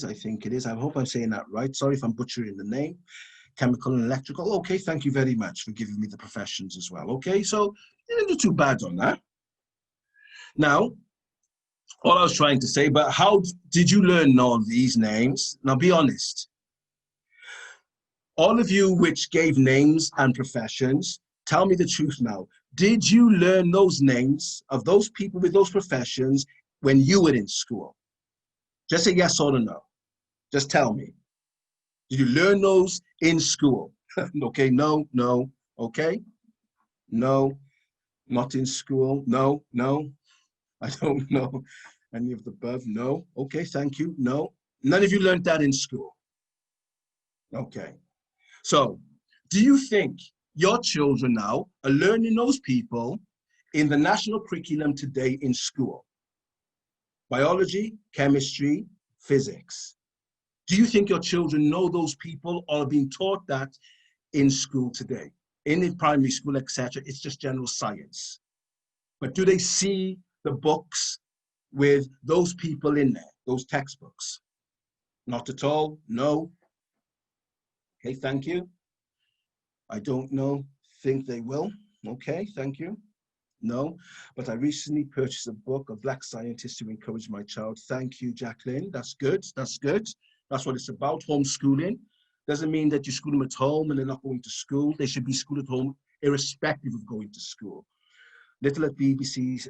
I think it is. I hope I'm saying that right. Sorry if I'm butchering the name. Chemical and electrical. Okay, thank you very much for giving me the professions as well. Okay, so you didn't do too bad on that. Now, all I was trying to say, but how did you learn all these names? Now, be honest. All of you which gave names and professions, tell me the truth now. Did you learn those names of those people with those professions when you were in school? Just a yes or a no. Just tell me. Did you learn those in school? Okay, no, okay? No, not in school. No, I don't know any of the above. No, okay, thank you. No, none of you learned that in school. Okay. So, do you think your children now are learning those people in the national curriculum today in school? Biology, chemistry, physics. Do you think your children know those people or are being taught that in school today? In the primary school, etc., it's just general science. But do they see the books with those people in there, those textbooks? Not at all, no. Okay, thank you. I don't know, think they will. Okay, thank you. No, but I recently purchased a book of Black scientists to encourage my child. Thank you, Jacqueline. That's good. That's good. That's what it's about, homeschooling. Doesn't mean that you school them at home and they're not going to school. They should be schooled at home, irrespective of going to school. Little at BBC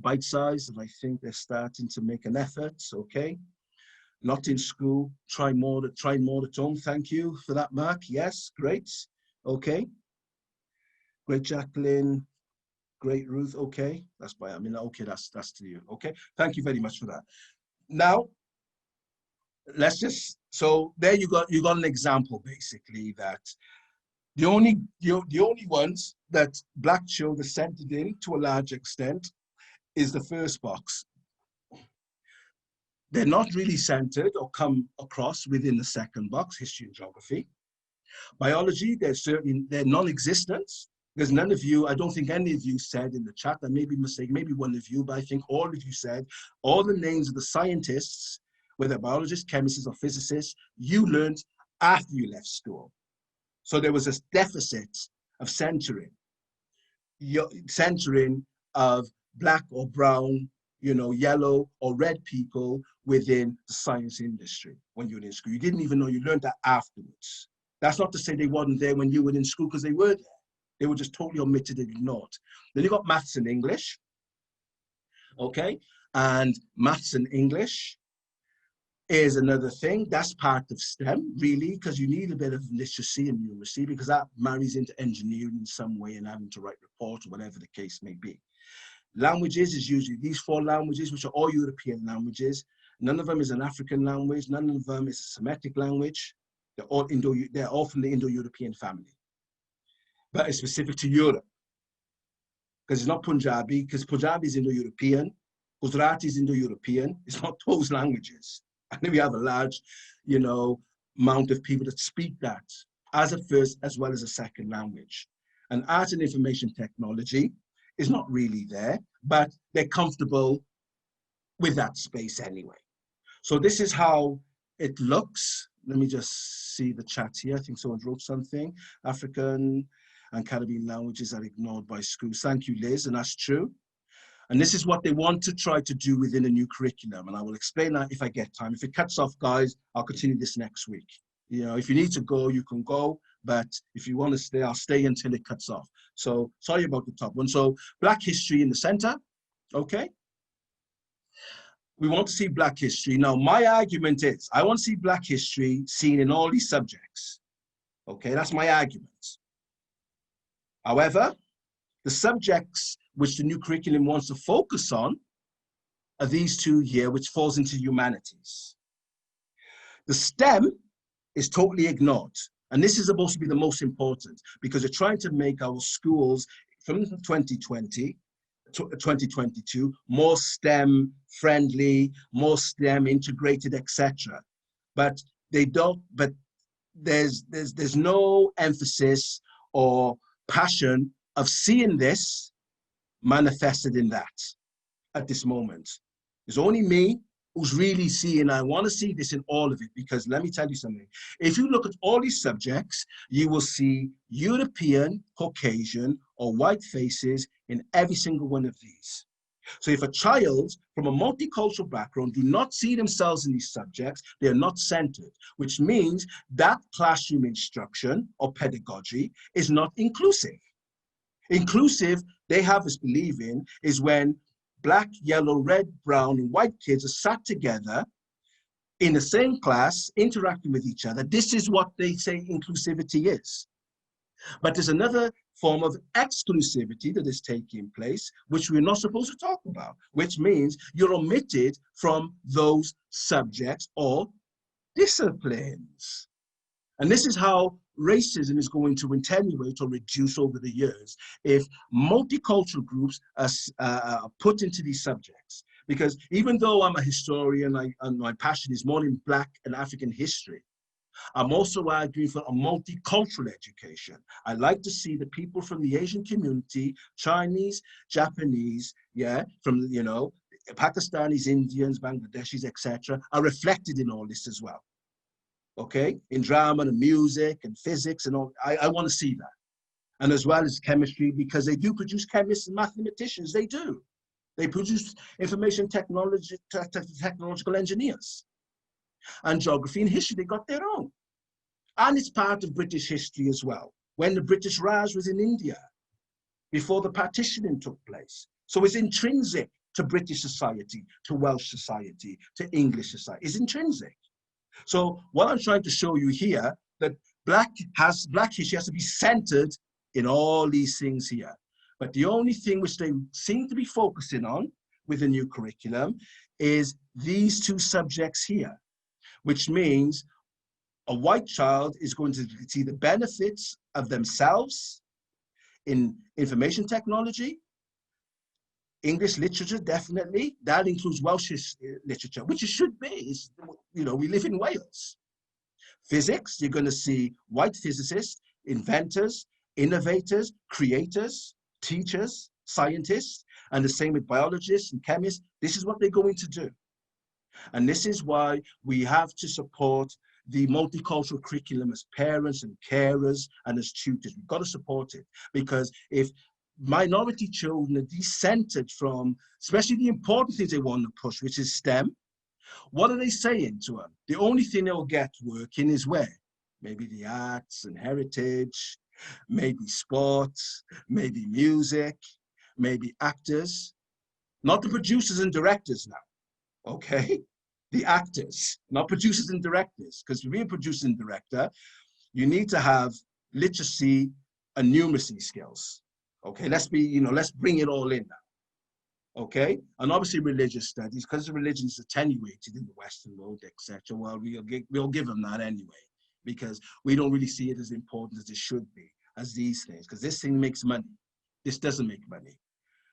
bite size, and I think they're starting to make an effort. Okay. Not in school. Try more at home. Thank you for that, Mark. Yes, great. Okay. Great, Jacqueline. Great, Ruth. Okay, that's by, I mean, okay, that's to you. Okay, thank you very much for that. Now, let's just, so there you got an example basically that the only ones that Black children centered in to a large extent is the first box. They're not really centered or come across within the second box, history and geography. Biology, they're non-existent. There's none of you, I don't think any of you said in the chat, I may be mistaken, maybe one of you, but I think all of you said all the names of the scientists, whether biologists, chemists, or physicists, you learned after you left school. So there was a deficit of centering of Black or brown, you know, yellow or red people within the science industry when you were in school. You didn't even know, you learned that afterwards. That's not to say they weren't there when you were in school, because they were there. They were just totally omitted and ignored. Then you got maths and English, okay? And maths and English is another thing. That's part of STEM, really, because you need a bit of literacy and numeracy, because that marries into engineering in some way and having to write reports or whatever the case may be. Languages is usually these 4 languages, which are all European languages. None of them is an African language. None of them is a Semitic language. They're all from the Indo-European family. But it's specific to Europe, because it's not Punjabi, because Punjabi is Indo-European, Gujarati is Indo-European. It's not those languages. And then we have a large, you know, amount of people that speak that as a first as well as a second language. And art and information technology is not really there, but they're comfortable with that space anyway. So this is how it looks. Let me just see the chat here. I think someone wrote something. African and Caribbean languages are ignored by schools. Thank you, Liz, and that's true. And this is what they want to try to do within a new curriculum. And I will explain that if I get time. If it cuts off, guys, I'll continue this next week. You know, if you need to go, you can go. But if you want to stay, I'll stay until it cuts off. So sorry about the top one. So Black history in the center, okay? We want to see Black history. Now, my argument is, I want to see Black history seen in all these subjects. Okay, that's my argument. However, the subjects which the new curriculum wants to focus on are these 2 here, which falls into humanities. The STEM is totally ignored. And this is supposed to be the most important, because they're trying to make our schools from 2020 to 2022 more STEM friendly, more STEM integrated, etc. But they don't, but there's no emphasis or passion of seeing this manifested in that at this moment. It's only me who's really seeing, I want to see this in all of it, because let me tell you something. If you look at all these subjects, you will see European, Caucasian, or white faces in every single one of these. So if a child from a multicultural background do not see themselves in these subjects, they are not centered, which means that classroom instruction or pedagogy is not inclusive. Inclusive, they have us believing, is when Black, yellow, red, brown, and white kids are sat together in the same class, interacting with each other. This is what they say inclusivity is. But there's another form of exclusivity that is taking place, which we're not supposed to talk about, which means you're omitted from those subjects or disciplines. And this is how racism is going to attenuate or reduce over the years if multicultural groups are put into these subjects. Because even though I'm a historian and my passion is more in Black and African history, I'm also arguing for a multicultural education. I like to see the people from the Asian community, Chinese, Japanese, yeah, from, you know, Pakistanis, Indians, Bangladeshis, etc., are reflected in all this as well. Okay, in drama and music and physics and all, I want to see that. And as well as chemistry, because they do produce chemists and mathematicians, they do. They produce information technology, technological engineers. And geography and history, they got their own. And it's part of British history as well, when the British Raj was in India, before the partitioning took place. So it's intrinsic to British society, to Welsh society, to English society. It's intrinsic. So what I'm trying to show you here, that Black history has to be centered in all these things here. But the only thing which they seem to be focusing on with the new curriculum is these two subjects here, which means a white child is going to see the benefits of themselves in information technology, English literature, definitely. That includes Welsh literature, which it should be. It's, you know, we live in Wales. Physics, you're going to see white physicists, inventors, innovators, creators, teachers, scientists, and the same with biologists and chemists. This is what they're going to do. And this is why we have to support the multicultural curriculum as parents and carers and as tutors. We've got to support it, because if minority children are decentered from, especially the important things they want to push, which is STEM, what are they saying to them? The only thing they'll get working is where? Maybe the arts and heritage, maybe sports, maybe music, maybe actors, not the producers and directors now, okay? The actors, not producers and directors, because to be a producer and director, you need to have literacy and numeracy skills. Okay, let's bring it all in now. Okay, and obviously religious studies, because religion is attenuated in the Western world, etc. Well, we'll give them that anyway, because we don't really see it as important as it should be, as these things, because this thing makes money. This doesn't make money.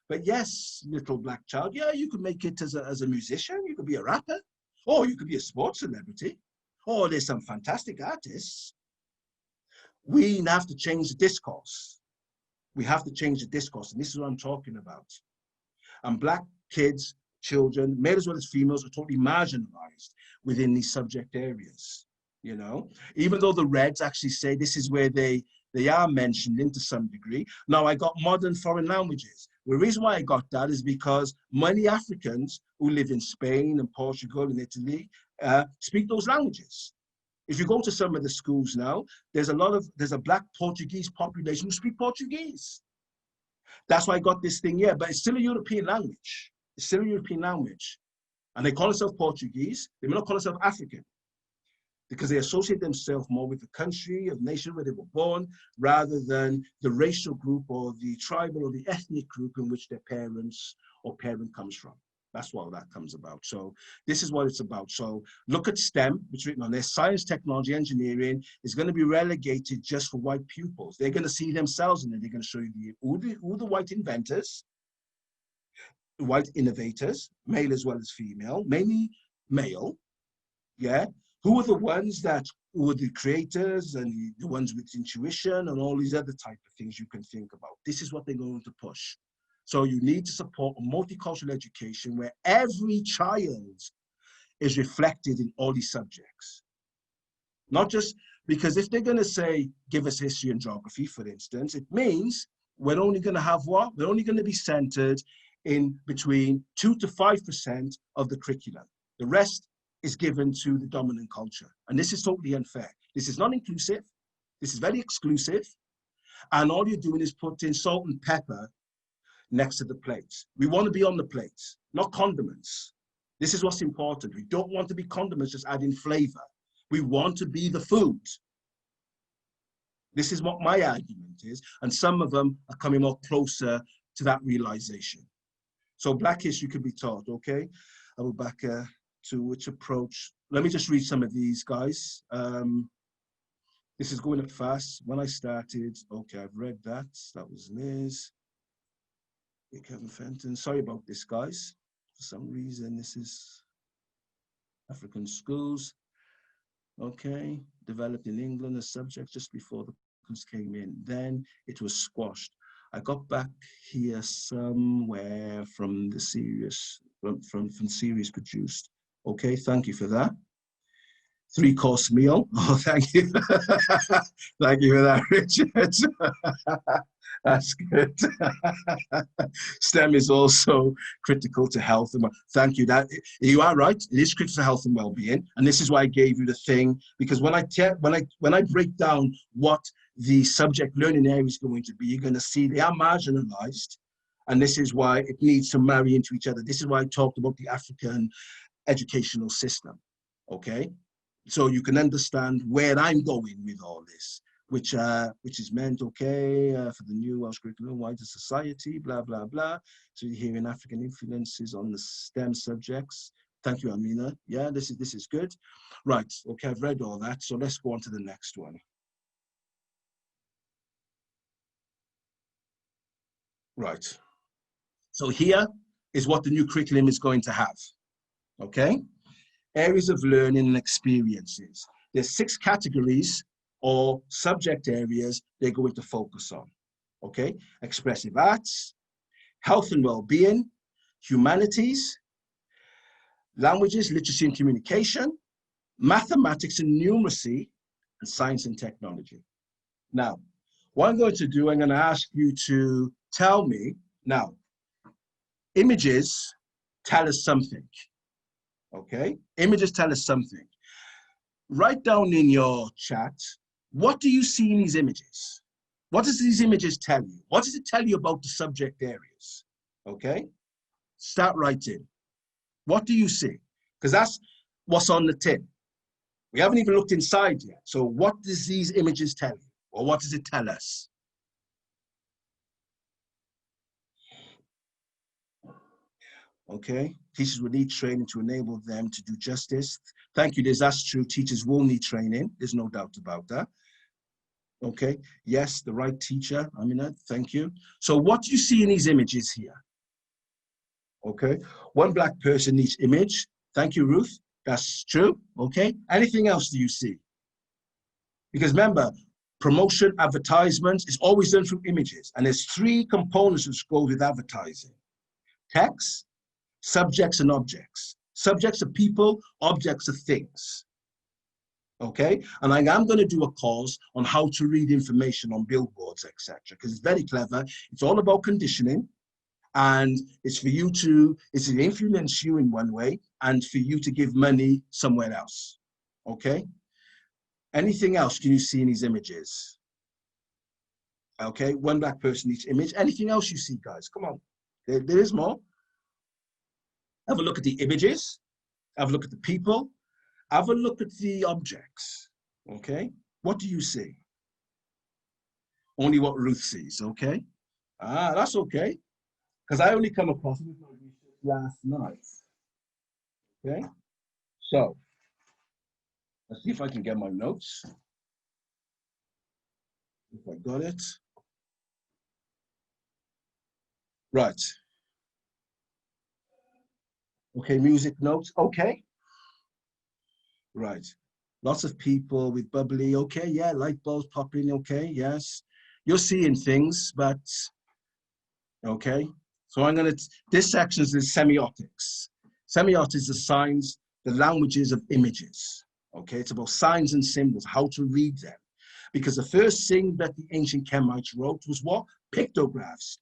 But yes, little black child, yeah, you could make it as a musician, you could be a rapper, or you could be a sports celebrity, or there's some fantastic artists. We have to change the discourse. We have to change the discourse, and this is what I'm talking about. And black kids, children, male as well as females, are totally marginalized within these subject areas, you know? Even though the Reds actually say this is where they are mentioned in to some degree. Now, I got modern foreign languages. The reason why I got that is because many Africans who live in Spain and Portugal and Italy speak those languages. If you go to some of the schools now, there's a black Portuguese population who speak Portuguese. That's why I got this thing here, but it's still a European language. It's still a European language. And they call themselves Portuguese. They may not call themselves African, because they associate themselves more with the country of nation where they were born, rather than the racial group or the tribal or the ethnic group in which their parents or parent comes from. That's what that comes about. So this is what it's about. So look at STEM, which is written on there. Science, technology, engineering is going to be relegated just for white pupils. They're going to see themselves in it. They're going to show you who the white inventors, white innovators, male as well as female, mainly male, yeah? Who are the ones that were the creators and the ones with intuition and all these other type of things you can think about. This is what they're going to push. So you need to support a multicultural education where every child is reflected in all these subjects. Not just because if they're going to say, give us history and geography, for instance, it means we're only going to have what? We're only going to be centered in between 2 to 5% of the curriculum. The rest is given to the dominant culture. And this is totally unfair. This is not inclusive. This is very exclusive. And all you're doing is putting salt and pepper next to the plates. We want to be on the plates, not condiments. This is what's important. We don't want to be condiments just adding flavor. We want to be the food. This is what my argument is. And some of them are coming more closer to that realization. So Black history could be taught, okay? Abu-Bakr, to which approach. Let me just read some of these, guys. This is going up fast. When I started, okay, I've read that. That was Liz. Kevin Fenton. Sorry about this, guys. For some reason, this is African schools. Okay, developed in England as subject just before the Africans came in. Then it was squashed. I got back here somewhere from the series, from series produced. Okay, thank you for that. 3-course meal. Oh, thank you. Thank you for that, Richard. That's good. STEM is also critical to health. And thank you. That you are right. It is critical to health and well-being. And this is why I gave you the thing, because when I break down what the subject learning area is going to be, you're going to see they are marginalized. And this is why it needs to marry into each other. This is why I talked about the African educational system. Okay. So you can understand where I'm going with all this. which is meant, okay, for the new Welsh curriculum, wider society, blah, blah, blah. So you're hearing African influences on the STEM subjects. Thank you, Amina. Yeah, this is good. Right, okay, I've read all that. So let's go on to the next one. Right. So here is what the new curriculum is going to have, okay? Areas of learning and experiences. There's 6 categories or subject areas they're going to focus on, okay? Expressive arts, health and well-being, humanities, languages, literacy and communication, mathematics and numeracy, and science and technology. Now, what I'm going to do, I'm going to ask you to tell me, now, images tell us something, okay? Images tell us something. Write down in your chat, what do you see in these images? What does these images tell you? What does it tell you about the subject areas? Okay, start writing. What do you see? Because that's what's on the tin. We haven't even looked inside yet. So what does these images tell you? Or what does it tell us? Okay, teachers will need training to enable them to do justice. Thank you, that's true. Teachers will need training. There's no doubt about that. Okay, yes, the right teacher, Amina, thank you. So what do you see in these images here? Okay, one black person each image. Thank you, Ruth. That's true. Okay, anything else do you see? Because remember, promotion, advertisements is always done through images. And there's 3 components that go with advertising. Text, subjects and objects. Subjects are people, objects are things. Okay, and I'm going to do a course on how to read information on billboards, etc., because it's very clever. It's all about conditioning, and it's for you to, it's to influence you in one way and for you to give money somewhere else. Okay, anything else can you see in these images? Okay, one black person each image. Anything else you see, guys? Come on, there is more. Have a look at the images, have a look at the people, have a look at the objects, okay? What do you see? Only what Ruth sees, okay? Ah, that's okay, because I only come across it last night, okay? So, let's see if I can get my notes. If I got it. Right. Okay, music notes, okay. Right. Lots of people with bubbly, okay, yeah, light bulbs popping, okay, yes. You're seeing things, but, okay. So I'm gonna, this section is the semiotics. Semiotics are signs, the languages of images, okay? It's about signs and symbols, how to read them. Because the first thing that the ancient Kemites wrote was what? Pictographs,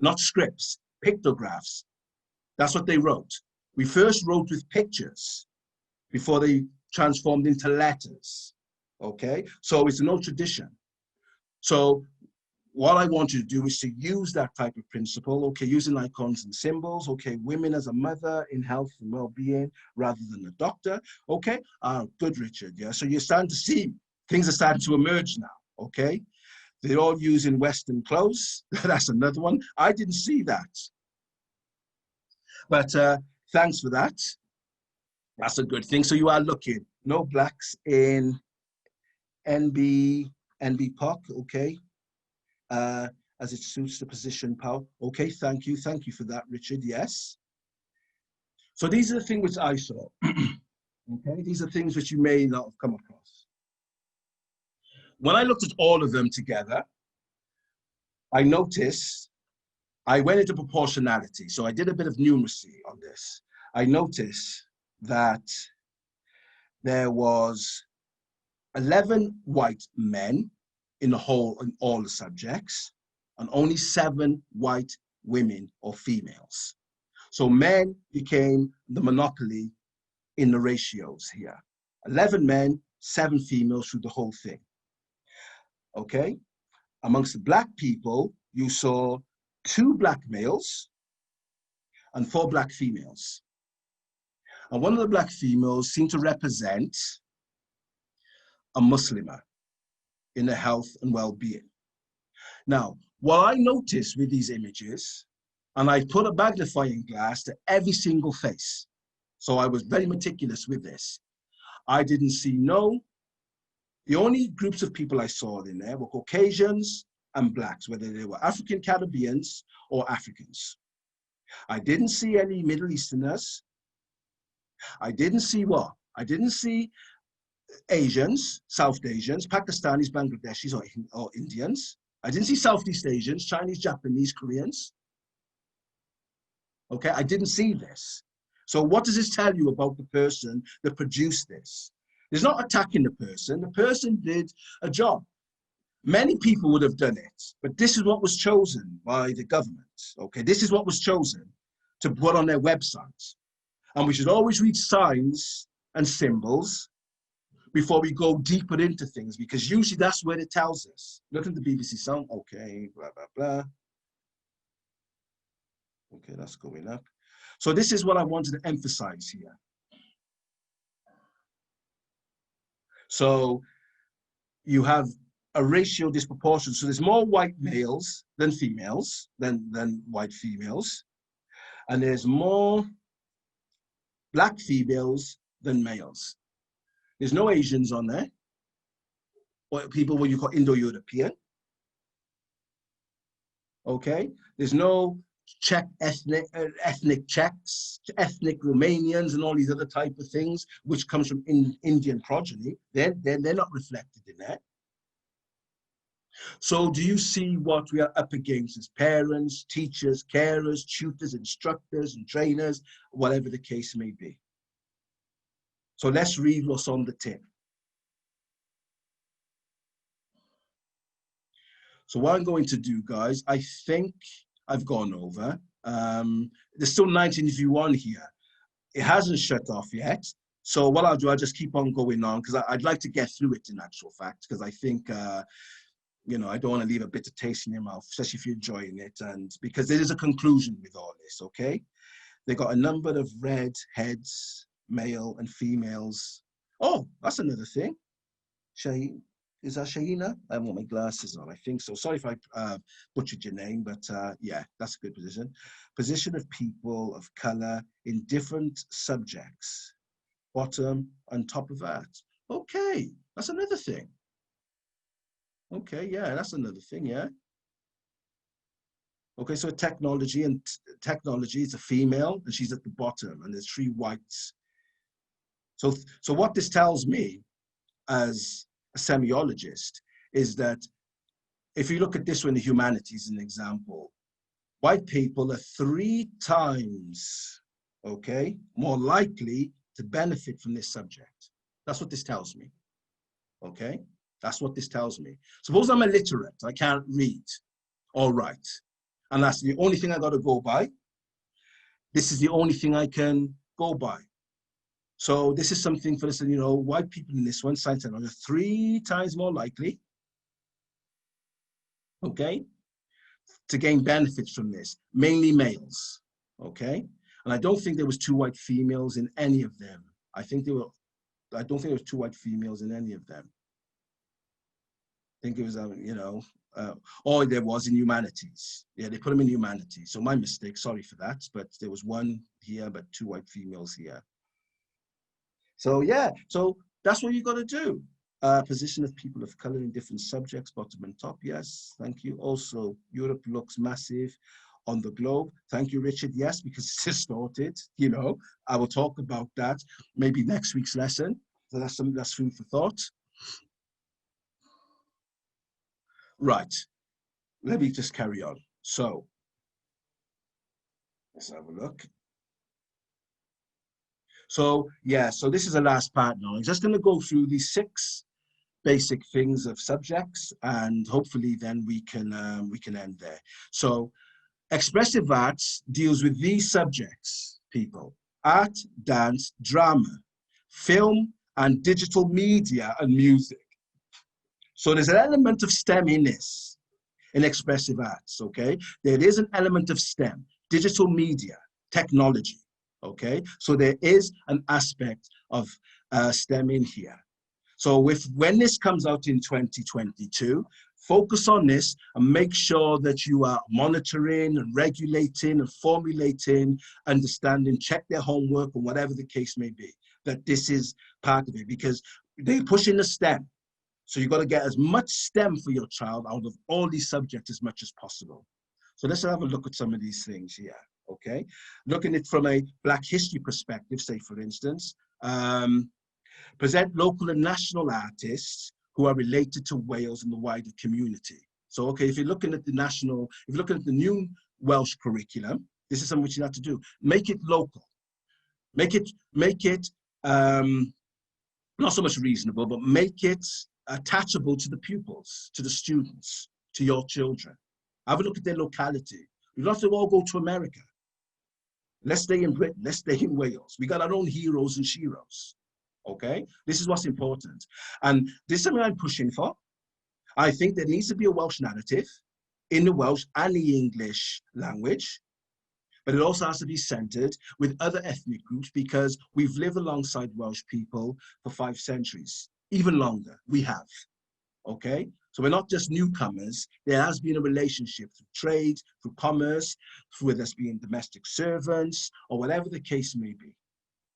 not scripts, pictographs. That's what they wrote. We first wrote with pictures before they transformed into letters, okay? So it's an old tradition. So what I want you to do is to use that type of principle, okay, using icons and symbols, okay, women as a mother in health and well-being rather than a doctor, okay? Good, Richard, yeah? So you're starting to see, things are starting to emerge now, okay? They're all using Western clothes. That's another one. I didn't see that. But thanks for that. That's a good thing. So you are looking, no blacks in NB okay? As it suits the position power. Okay, thank you for that, Richard, yes. So these are the things which I saw, okay? These are things which you may not have come across. When I looked at all of them together, I noticed, I went into proportionality. So I did a bit of numeracy on this. I noticed that there was 11 white men in the whole, in all the subjects, and only 7 white women or females. So men became the monopoly in the ratios here. 11 men, 7 females through the whole thing. Okay? Amongst the black people, you saw 2 black males and 4 black females. And one of the black females seemed to represent a Muslimah. in their health and well-being. Now, what I noticed with these images, and I put a magnifying glass to every single face, so I was very meticulous with this. I didn't see the only groups of people I saw in there were Caucasians and Blacks, whether they were African Caribbeans or Africans. I didn't see any Middle Easterners. I didn't see what? I didn't see Asians, South Asians, Pakistanis, Bangladeshis, or Indians. I didn't see Southeast Asians, Chinese, Japanese, Koreans. Okay, I didn't see this. So what does this tell you about the person that produced this? It's not attacking the person. The person did a job. Many people would have done it, but this is what was chosen by the government. Okay, this is what was chosen to put on their website. And we should always read signs and symbols before we go deeper into things, because usually that's where it tells us. Look at the BBC sound. Okay, blah, blah, blah. Okay, that's going up. So this is what I wanted to emphasize here. So you have a racial disproportion. So there's more white males than females, than white females. And there's more Black females than males. There's no Asians on there, or people what you call Indo-European. Okay, there's no Czech ethnic Czechs, ethnic Romanians, and all these other type of things, which comes from Indian progeny. They're not reflected in that. So do you see what we are up against as parents, teachers, carers, tutors, instructors, and trainers, whatever the case may be? So let's read what's on the tin. So what I'm going to do, guys, I think I've gone over. There's still 1951 here. It hasn't shut off yet. So what I'll do, I'll just keep on going on, because I'd like to get through it in actual fact, because I think, you know, I don't want to leave a bitter taste in your mouth, especially if you're enjoying it. And because there is a conclusion with all this, okay? They got a number of red heads, male and females. Oh, that's another thing. Shaheen, is that Shahina? I haven't got my glasses on, I think so. Sorry if I butchered your name, but yeah, that's a good position. Position of people of color in different subjects, bottom and top of that. Okay, that's another thing. Okay, yeah, that's another thing, yeah. Okay, so technology is a female, and she's at the bottom, and there's 3 whites. So what this tells me as a semiologist is that if you look at this one, the humanities, an example, white people are 3 times, okay, more likely to benefit from this subject. That's what this tells me, okay? That's what this tells me. Suppose I'm illiterate, I can't read or write, and that's the only thing I got to go by. This is the only thing I can go by. So this is something for this, you know, white people in this one, science are 3 times more likely, okay, to gain benefits from this, mainly males, okay? And I don't think there was 2 white females in any of them. I don't think there was 2 white females in any of them. I think it was, you know, or there was in humanities. Yeah, they put them in humanities. So my mistake, sorry for that, but there was 1 here, but 2 white females here. So yeah, so that's what you got to do. Position of people of color in different subjects, bottom and top, yes, thank you. Also, Europe looks massive on the globe. Thank you, Richard, yes, because it's distorted, you know. I will talk about that maybe next week's lesson. So that's food for thought. Right, let me just carry on. So, let's have a look. So yeah, so this is the last part now. I'm just going to go through these 6 basic things of subjects, and hopefully then we can end there. So expressive arts deals with these subjects, people: art, dance, drama, film, and digital media and music. So there's an element of STEM in this, in expressive arts, okay? There is an element of STEM, digital media, technology. Okay, so there is an aspect of STEM in here. So when this comes out in 2022, focus on this and make sure that you are monitoring and regulating and formulating, understanding, check their homework and whatever the case may be, that this is part of it, because they're pushing the STEM. So you've got to get as much STEM for your child out of all these subjects as much as possible. So let's have a look at some of these things here, okay? Looking at it from a Black history perspective, say for instance, present local and national artists who are related to Wales and the wider community. So, okay, if you're looking at the national, if you're looking at the new Welsh curriculum, this is something which you have to do. Make it local. Make it not so much reasonable, but make it attachable to the pupils, to the students, to your children. Have a look at their locality. We don't have to all go to America. Let's stay in Britain. Let's stay in Wales. We got our own heroes and sheroes. Okay, this is what's important. And this is something I'm pushing for. I think there needs to be a Welsh narrative in the Welsh and the English language, but it also has to be centered with other ethnic groups, because we've lived alongside Welsh people for 5 centuries, even longer, we have, okay? So we're not just newcomers. There has been a relationship through trade, through commerce, through us being domestic servants, or whatever the case may be.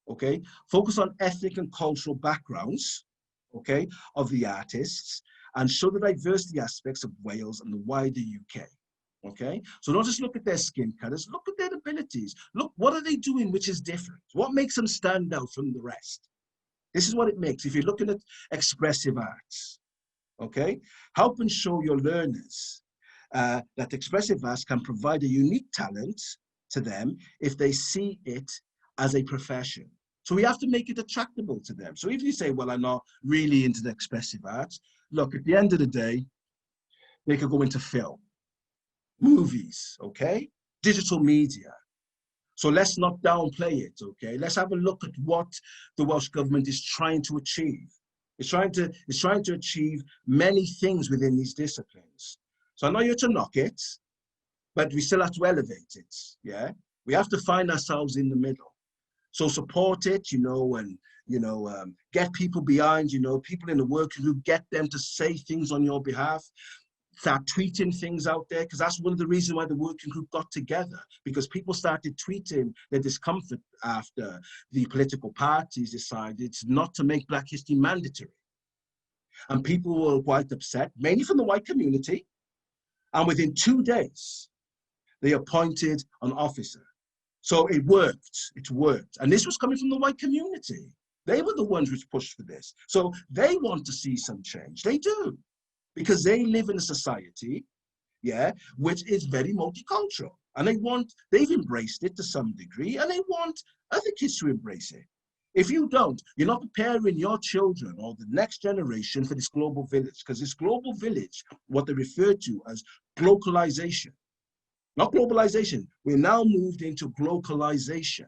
Okay, focus on ethnic and cultural backgrounds, okay, of the artists, and show the diversity aspects of Wales and the wider UK, okay? So don't just look at their skin colors, look at their abilities. Look, what are they doing which is different? What makes them stand out from the rest? This is what it makes. If you're looking at expressive arts, okay, help and show your learners that expressive arts can provide a unique talent to them if they see it as a profession. So we have to make it attractable to them. So if you say, well, I'm not really into the expressive arts, look, at the end of the day, they could go into film, movies, okay? Digital media. So let's not downplay it, okay? Let's have a look at what the Welsh government is trying to achieve. It's trying to achieve many things within these disciplines. So I'm not here to knock it, but we still have to elevate it, yeah? We have to find ourselves in the middle. So support it, you know, and, you know, get people behind, you know, people in the working group, get them to say things on your behalf, start tweeting things out there, because that's one of the reasons why the working group got together, because people started tweeting their discomfort after the political parties decided not to make Black history mandatory. And people were quite upset, mainly from the white community. And within 2 days, they appointed an officer. So it worked, And this was coming from the white community. They were the ones which pushed for this. So they want to see some change, they do, because they live in a society, yeah, which is very multicultural. And they've embraced it to some degree, and they want other kids to embrace it. If you don't, you're not preparing your children or the next generation for this global village, because this global village, what they refer to as globalization, not globalization. We're now moved into globalization,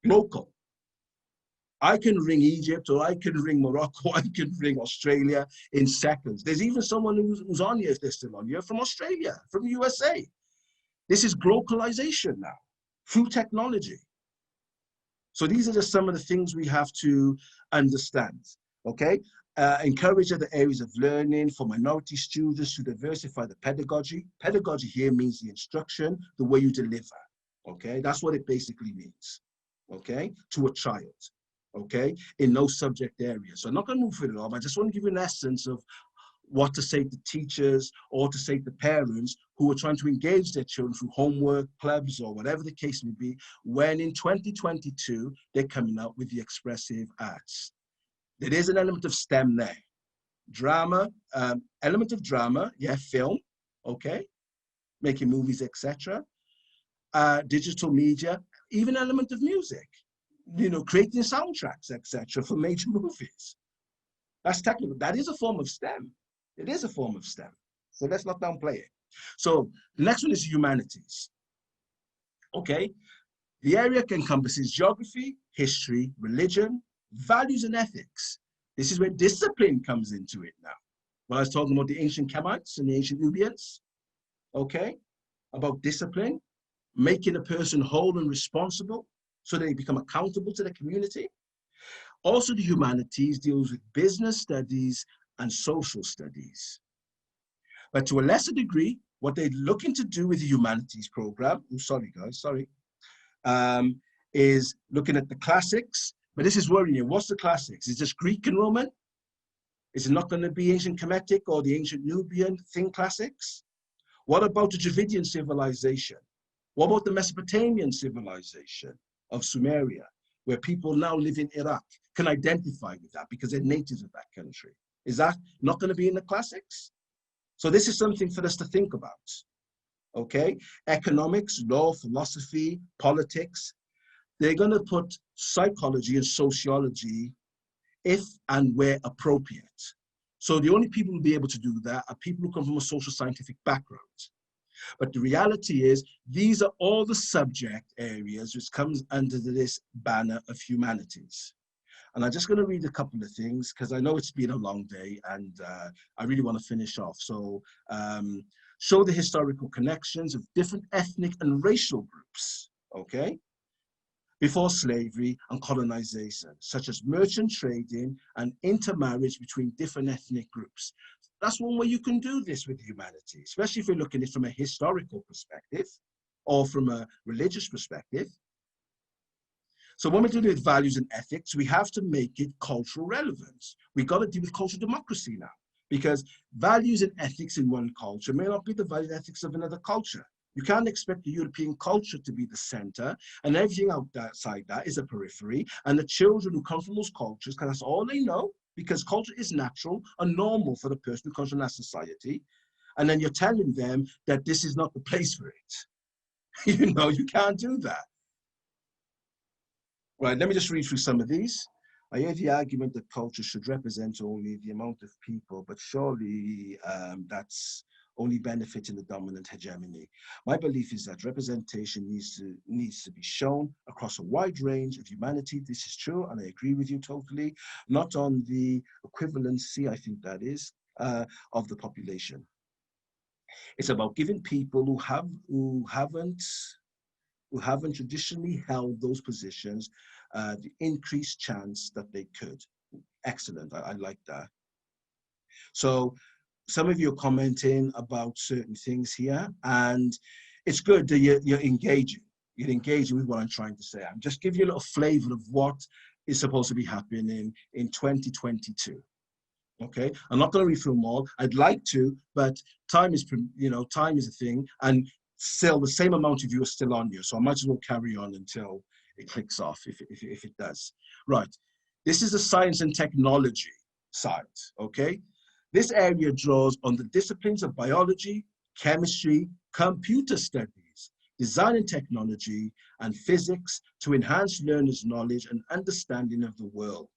local. I can ring Egypt, or I can ring Morocco, I can ring Australia in seconds. There's even someone who's on here, if they're still on here, from Australia, from the USA. This is globalization now, through technology. So these are just some of the things we have to understand, okay? Encourage other areas of learning for minority students to diversify the pedagogy. Pedagogy here means the instruction, the way you deliver, okay? That's what it basically means, okay? To a child, okay? In those subject areas. So I'm not gonna move through it all, but I just wanna give you an essence of what to say to teachers or to say to parents who are trying to engage their children through homework, clubs, or whatever the case may be, when in 2022, they're coming out with the expressive arts. There is an element of STEM there. Drama, element of drama, yeah, film, okay, making movies, etc. Digital media, even element of music, you know, creating soundtracks, etc. for major movies. That's technical. That is a form of STEM. It is a form of STEM. So let's not downplay it. So the next one is humanities. Okay, the area encompasses geography, history, religion, values, and ethics. This is where discipline comes into it now. When I was talking about the ancient Kemites and the ancient Nubians, okay, about discipline, making a person whole and responsible so they become accountable to the community. Also, the humanities deals with business studies and social studies. But to a lesser degree, what they're looking to do with the humanities program, oh, sorry guys, sorry, is looking at the classics. But this is worrying you. What's the classics? Is this Greek and Roman? Is it not going to be ancient Kemetic or the ancient Nubian thing classics? What about the Dravidian civilization? What about the Mesopotamian civilization of Sumeria, where people now live in Iraq can identify with that because they're natives of that country? Is that not going to be in the classics? So this is something for us to think about, okay? Economics, law, philosophy, politics, they're going to put psychology and sociology if and where appropriate. So the only people who will be able to do that are people who come from a social scientific background. But the reality is, these are all the subject areas which comes under this banner of humanities. And I'm just going to read a couple of things because I know it's been a long day and I really want to finish off. So show the historical connections of different ethnic and racial groups, okay? Before slavery and colonization, such as merchant trading and intermarriage between different ethnic groups. That's one way you can do this with humanity, especially if you're looking at it from a historical perspective or from a religious perspective. So when we're dealing with values and ethics, we have to make it cultural relevance. We've got to deal with cultural democracy now, because values and ethics in one culture may not be the values and ethics of another culture. You can't expect the European culture to be the center and everything outside that is a periphery. And the children who come from those cultures, because that's all they know, because culture is natural and normal for the person who comes from that society. And then you're telling them that this is not the place for it. You know, you can't do that. Right, let me just read through some of these. I hear the argument that culture should represent only the amount of people, but surely that's only benefiting the dominant hegemony. My belief is that representation needs to be shown across a wide range of humanity. This is true, and I agree with you totally. Not on the equivalency, I think that is, of the population. It's about giving people who haven't traditionally held those positions the increased chance that they could. Excellent, I like that. So some of you are commenting about certain things here, and it's good that you're engaging. You're engaging with what I'm trying to say. I'm just giving you a little flavor of what is supposed to be happening in 2022. Okay, I'm not going to read through them all. I'd like to, but time is, time is a thing, and still the same amount of you are still on here, so I might as well carry on until it clicks off, if it does. Right, this is the science and technology side, okay? This area draws on the disciplines of biology, chemistry, computer studies, design and technology, and physics to enhance learners' knowledge and understanding of the world.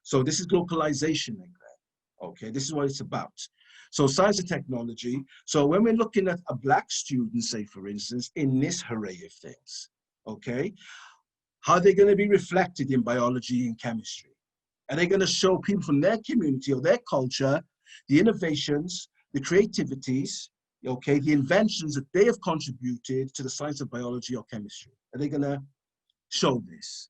So this is localization again, okay? This is what it's about. So science and technology. So when we're looking at a Black student, say for instance, in this array of things, okay, how are they going to be reflected in biology and chemistry? Are they going to show people from their community or their culture the innovations, the creativities, okay, the inventions that they have contributed to the science of biology or chemistry? Are they going to show this?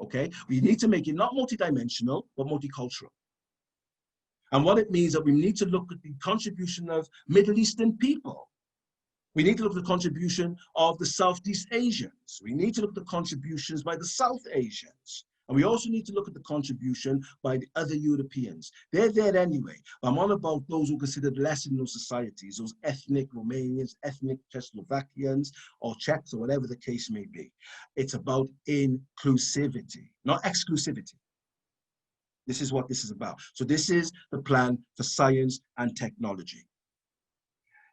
Okay, we need to make it not multidimensional, but multicultural. And what it means that we need to look at the contribution of Middle Eastern people. We need to look at the contribution of the Southeast Asians. We need to look at the contributions by the South Asians. And we also need to look at the contribution by the other Europeans. They're there anyway. I'm on about those who are considered less in those societies, those ethnic Romanians, ethnic Czechoslovakians, or Czechs, or whatever the case may be. It's about inclusivity, not exclusivity. This is what this is about. So this is the plan for science and technology.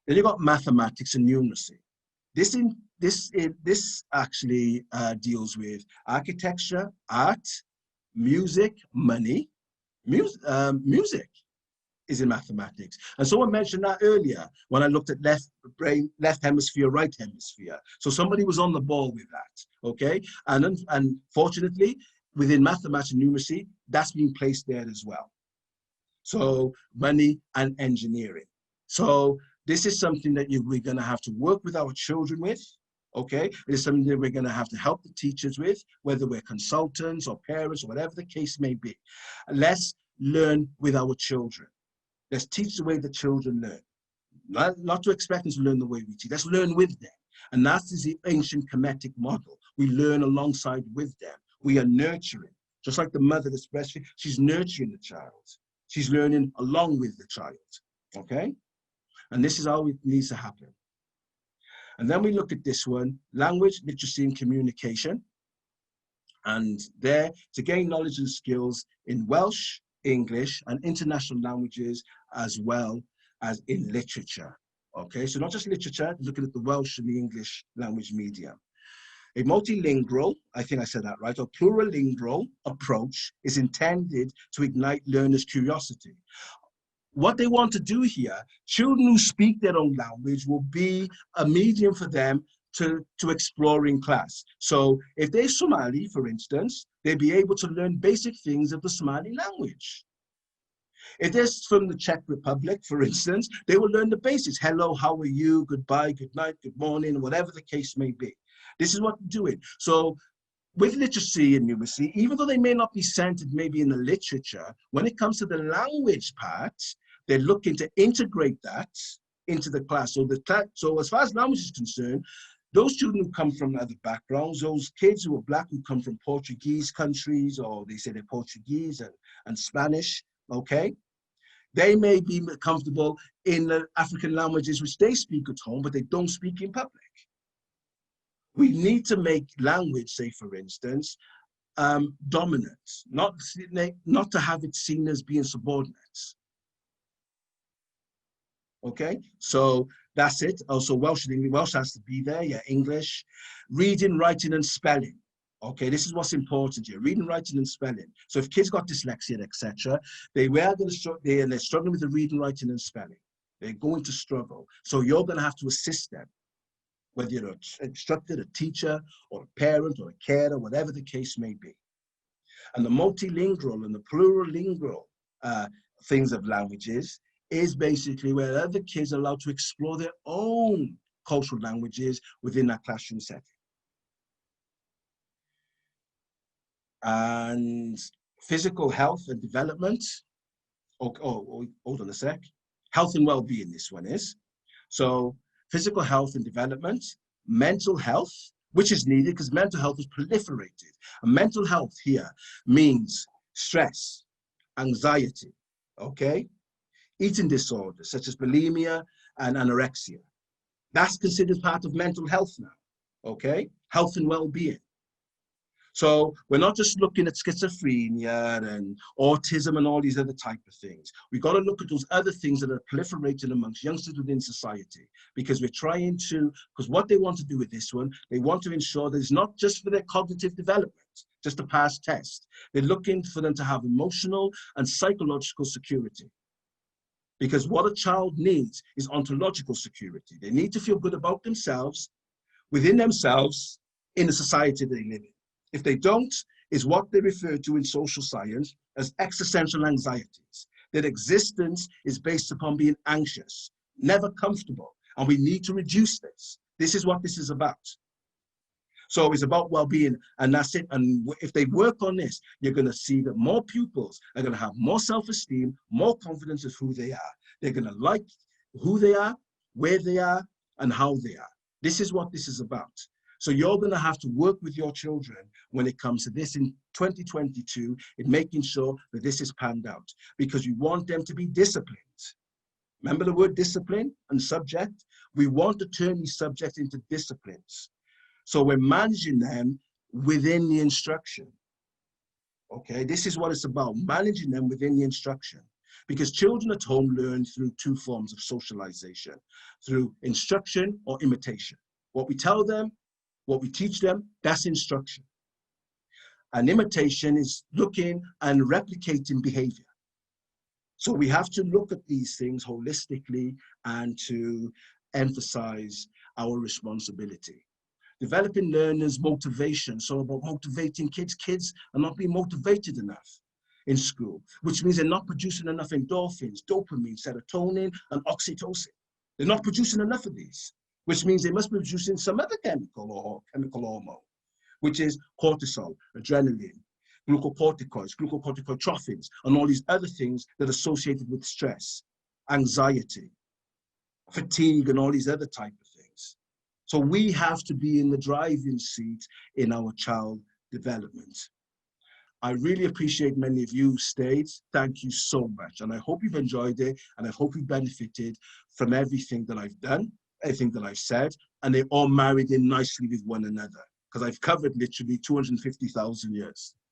Then you've got mathematics and numeracy. This actually deals with architecture, art, music, money. Music is in mathematics. And someone mentioned that earlier when I looked at left brain, left hemisphere, right hemisphere. So somebody was on the ball with that, okay? And fortunately, within mathematics and numeracy, that's being placed there as well. So money and engineering. So this is something that we're going to have to work with our children with, Okay, it is something that we're going to have to help the teachers with, whether we're consultants or parents or whatever the case may be. Let's learn with our children. Let's teach the way the children learn. Not to expect them to learn the way we teach. Let's learn with them. And that is the ancient Kemetic model. We learn alongside with them. We are nurturing. Just like the mother that's breastfeeding, she's nurturing the child. She's learning along with the child. Okay? And this is how it needs to happen. And then we look at this one, language, literacy, and communication. And there, to gain knowledge and skills in Welsh, English, and international languages, as well as in literature. Okay, so not just literature, looking at the Welsh and the English language medium. A multilingual, I think I said that right, or plurilingual approach is intended to ignite learners' curiosity. What they want to do here, children who speak their own language will be a medium for them to explore in class. So if they're Somali, for instance, they'll be able to learn basic things of the Somali language. If they're from the Czech Republic, for instance, they will learn the basics. Hello, how are you? Goodbye, good night, good morning, whatever the case may be. This is what they're doing. So with literacy and numeracy, even though they may not be centered maybe in the literature, when it comes to the language part, they're looking to integrate that into the class. So as far as language is concerned, those children who come from other backgrounds, those kids who are Black who come from Portuguese countries, or they say they're Portuguese and Spanish, okay? They may be comfortable in the African languages which they speak at home, but they don't speak in public. We need to make language, say for instance, dominant, not to have it seen as being subordinate. Okay, so that's it. Also, Welsh has to be there. Yeah, English, reading, writing, and spelling. Okay, this is what's important here: reading, writing, and spelling. So if kids got dyslexia, etc., they're struggling with the reading, writing, and spelling. They're going to struggle. So you're going to have to assist them, whether you're an instructor, a teacher, or a parent, or a carer, whatever the case may be. And the multilingual and the plurilingual things of languages is basically where other kids are allowed to explore their own cultural languages within that classroom setting. And physical health and development. Oh, hold on a sec. Health and well-being, this one is. So physical health and development, mental health, which is needed because mental health is proliferated. And mental health here means stress, anxiety, okay? Eating disorders such as bulimia and anorexia. That's considered part of mental health now, okay? Health and well-being. So we're not just looking at schizophrenia and autism and all these other type of things. We've got to look at those other things that are proliferating amongst youngsters within society, because we're trying to, because what they want to do with this one, they want to ensure that it's not just for their cognitive development, just to pass tests. They're looking for them to have emotional and psychological security. Because what a child needs is ontological security. They need to feel good about themselves, within themselves, in the society they live in. If they don't, is what they refer to in social science as existential anxieties. Their existence is based upon being anxious, never comfortable, and we need to reduce this. This is what this is about. So it's about well-being, and that's it. And if they work on this, you're going to see that more pupils are going to have more self-esteem, more confidence of who they are. They're going to like who they are, where they are, and how they are. This is what this is about. So you're going to have to work with your children when it comes to this in 2022 in making sure that this is panned out, because we want them to be disciplined. Remember the word discipline and subject? We want to turn these subjects into disciplines. So we're managing them within the instruction. Okay, this is what it's about, managing them within the instruction. Because children at home learn through two forms of socialization, through instruction or imitation. What we tell them, what we teach them, that's instruction. And imitation is looking and replicating behavior. So we have to look at these things holistically and to emphasize our responsibility. Developing learners' motivation, so about motivating kids. Kids are not being motivated enough in school, which means they're not producing enough endorphins, dopamine, serotonin, and oxytocin. They're not producing enough of these, which means they must be producing some other chemical or chemical hormone, which is cortisol, adrenaline, glucocorticoids, glucocorticotrophins, and all these other things that are associated with stress, anxiety, fatigue, and all these other type of things. So we have to be in the driving seat in our child development. I really appreciate many of you who stayed. Thank you so much. And I hope you've enjoyed it, and I hope you benefited from everything that I've done, everything that I've said, and they all married in nicely with one another, because I've covered literally 250,000 years.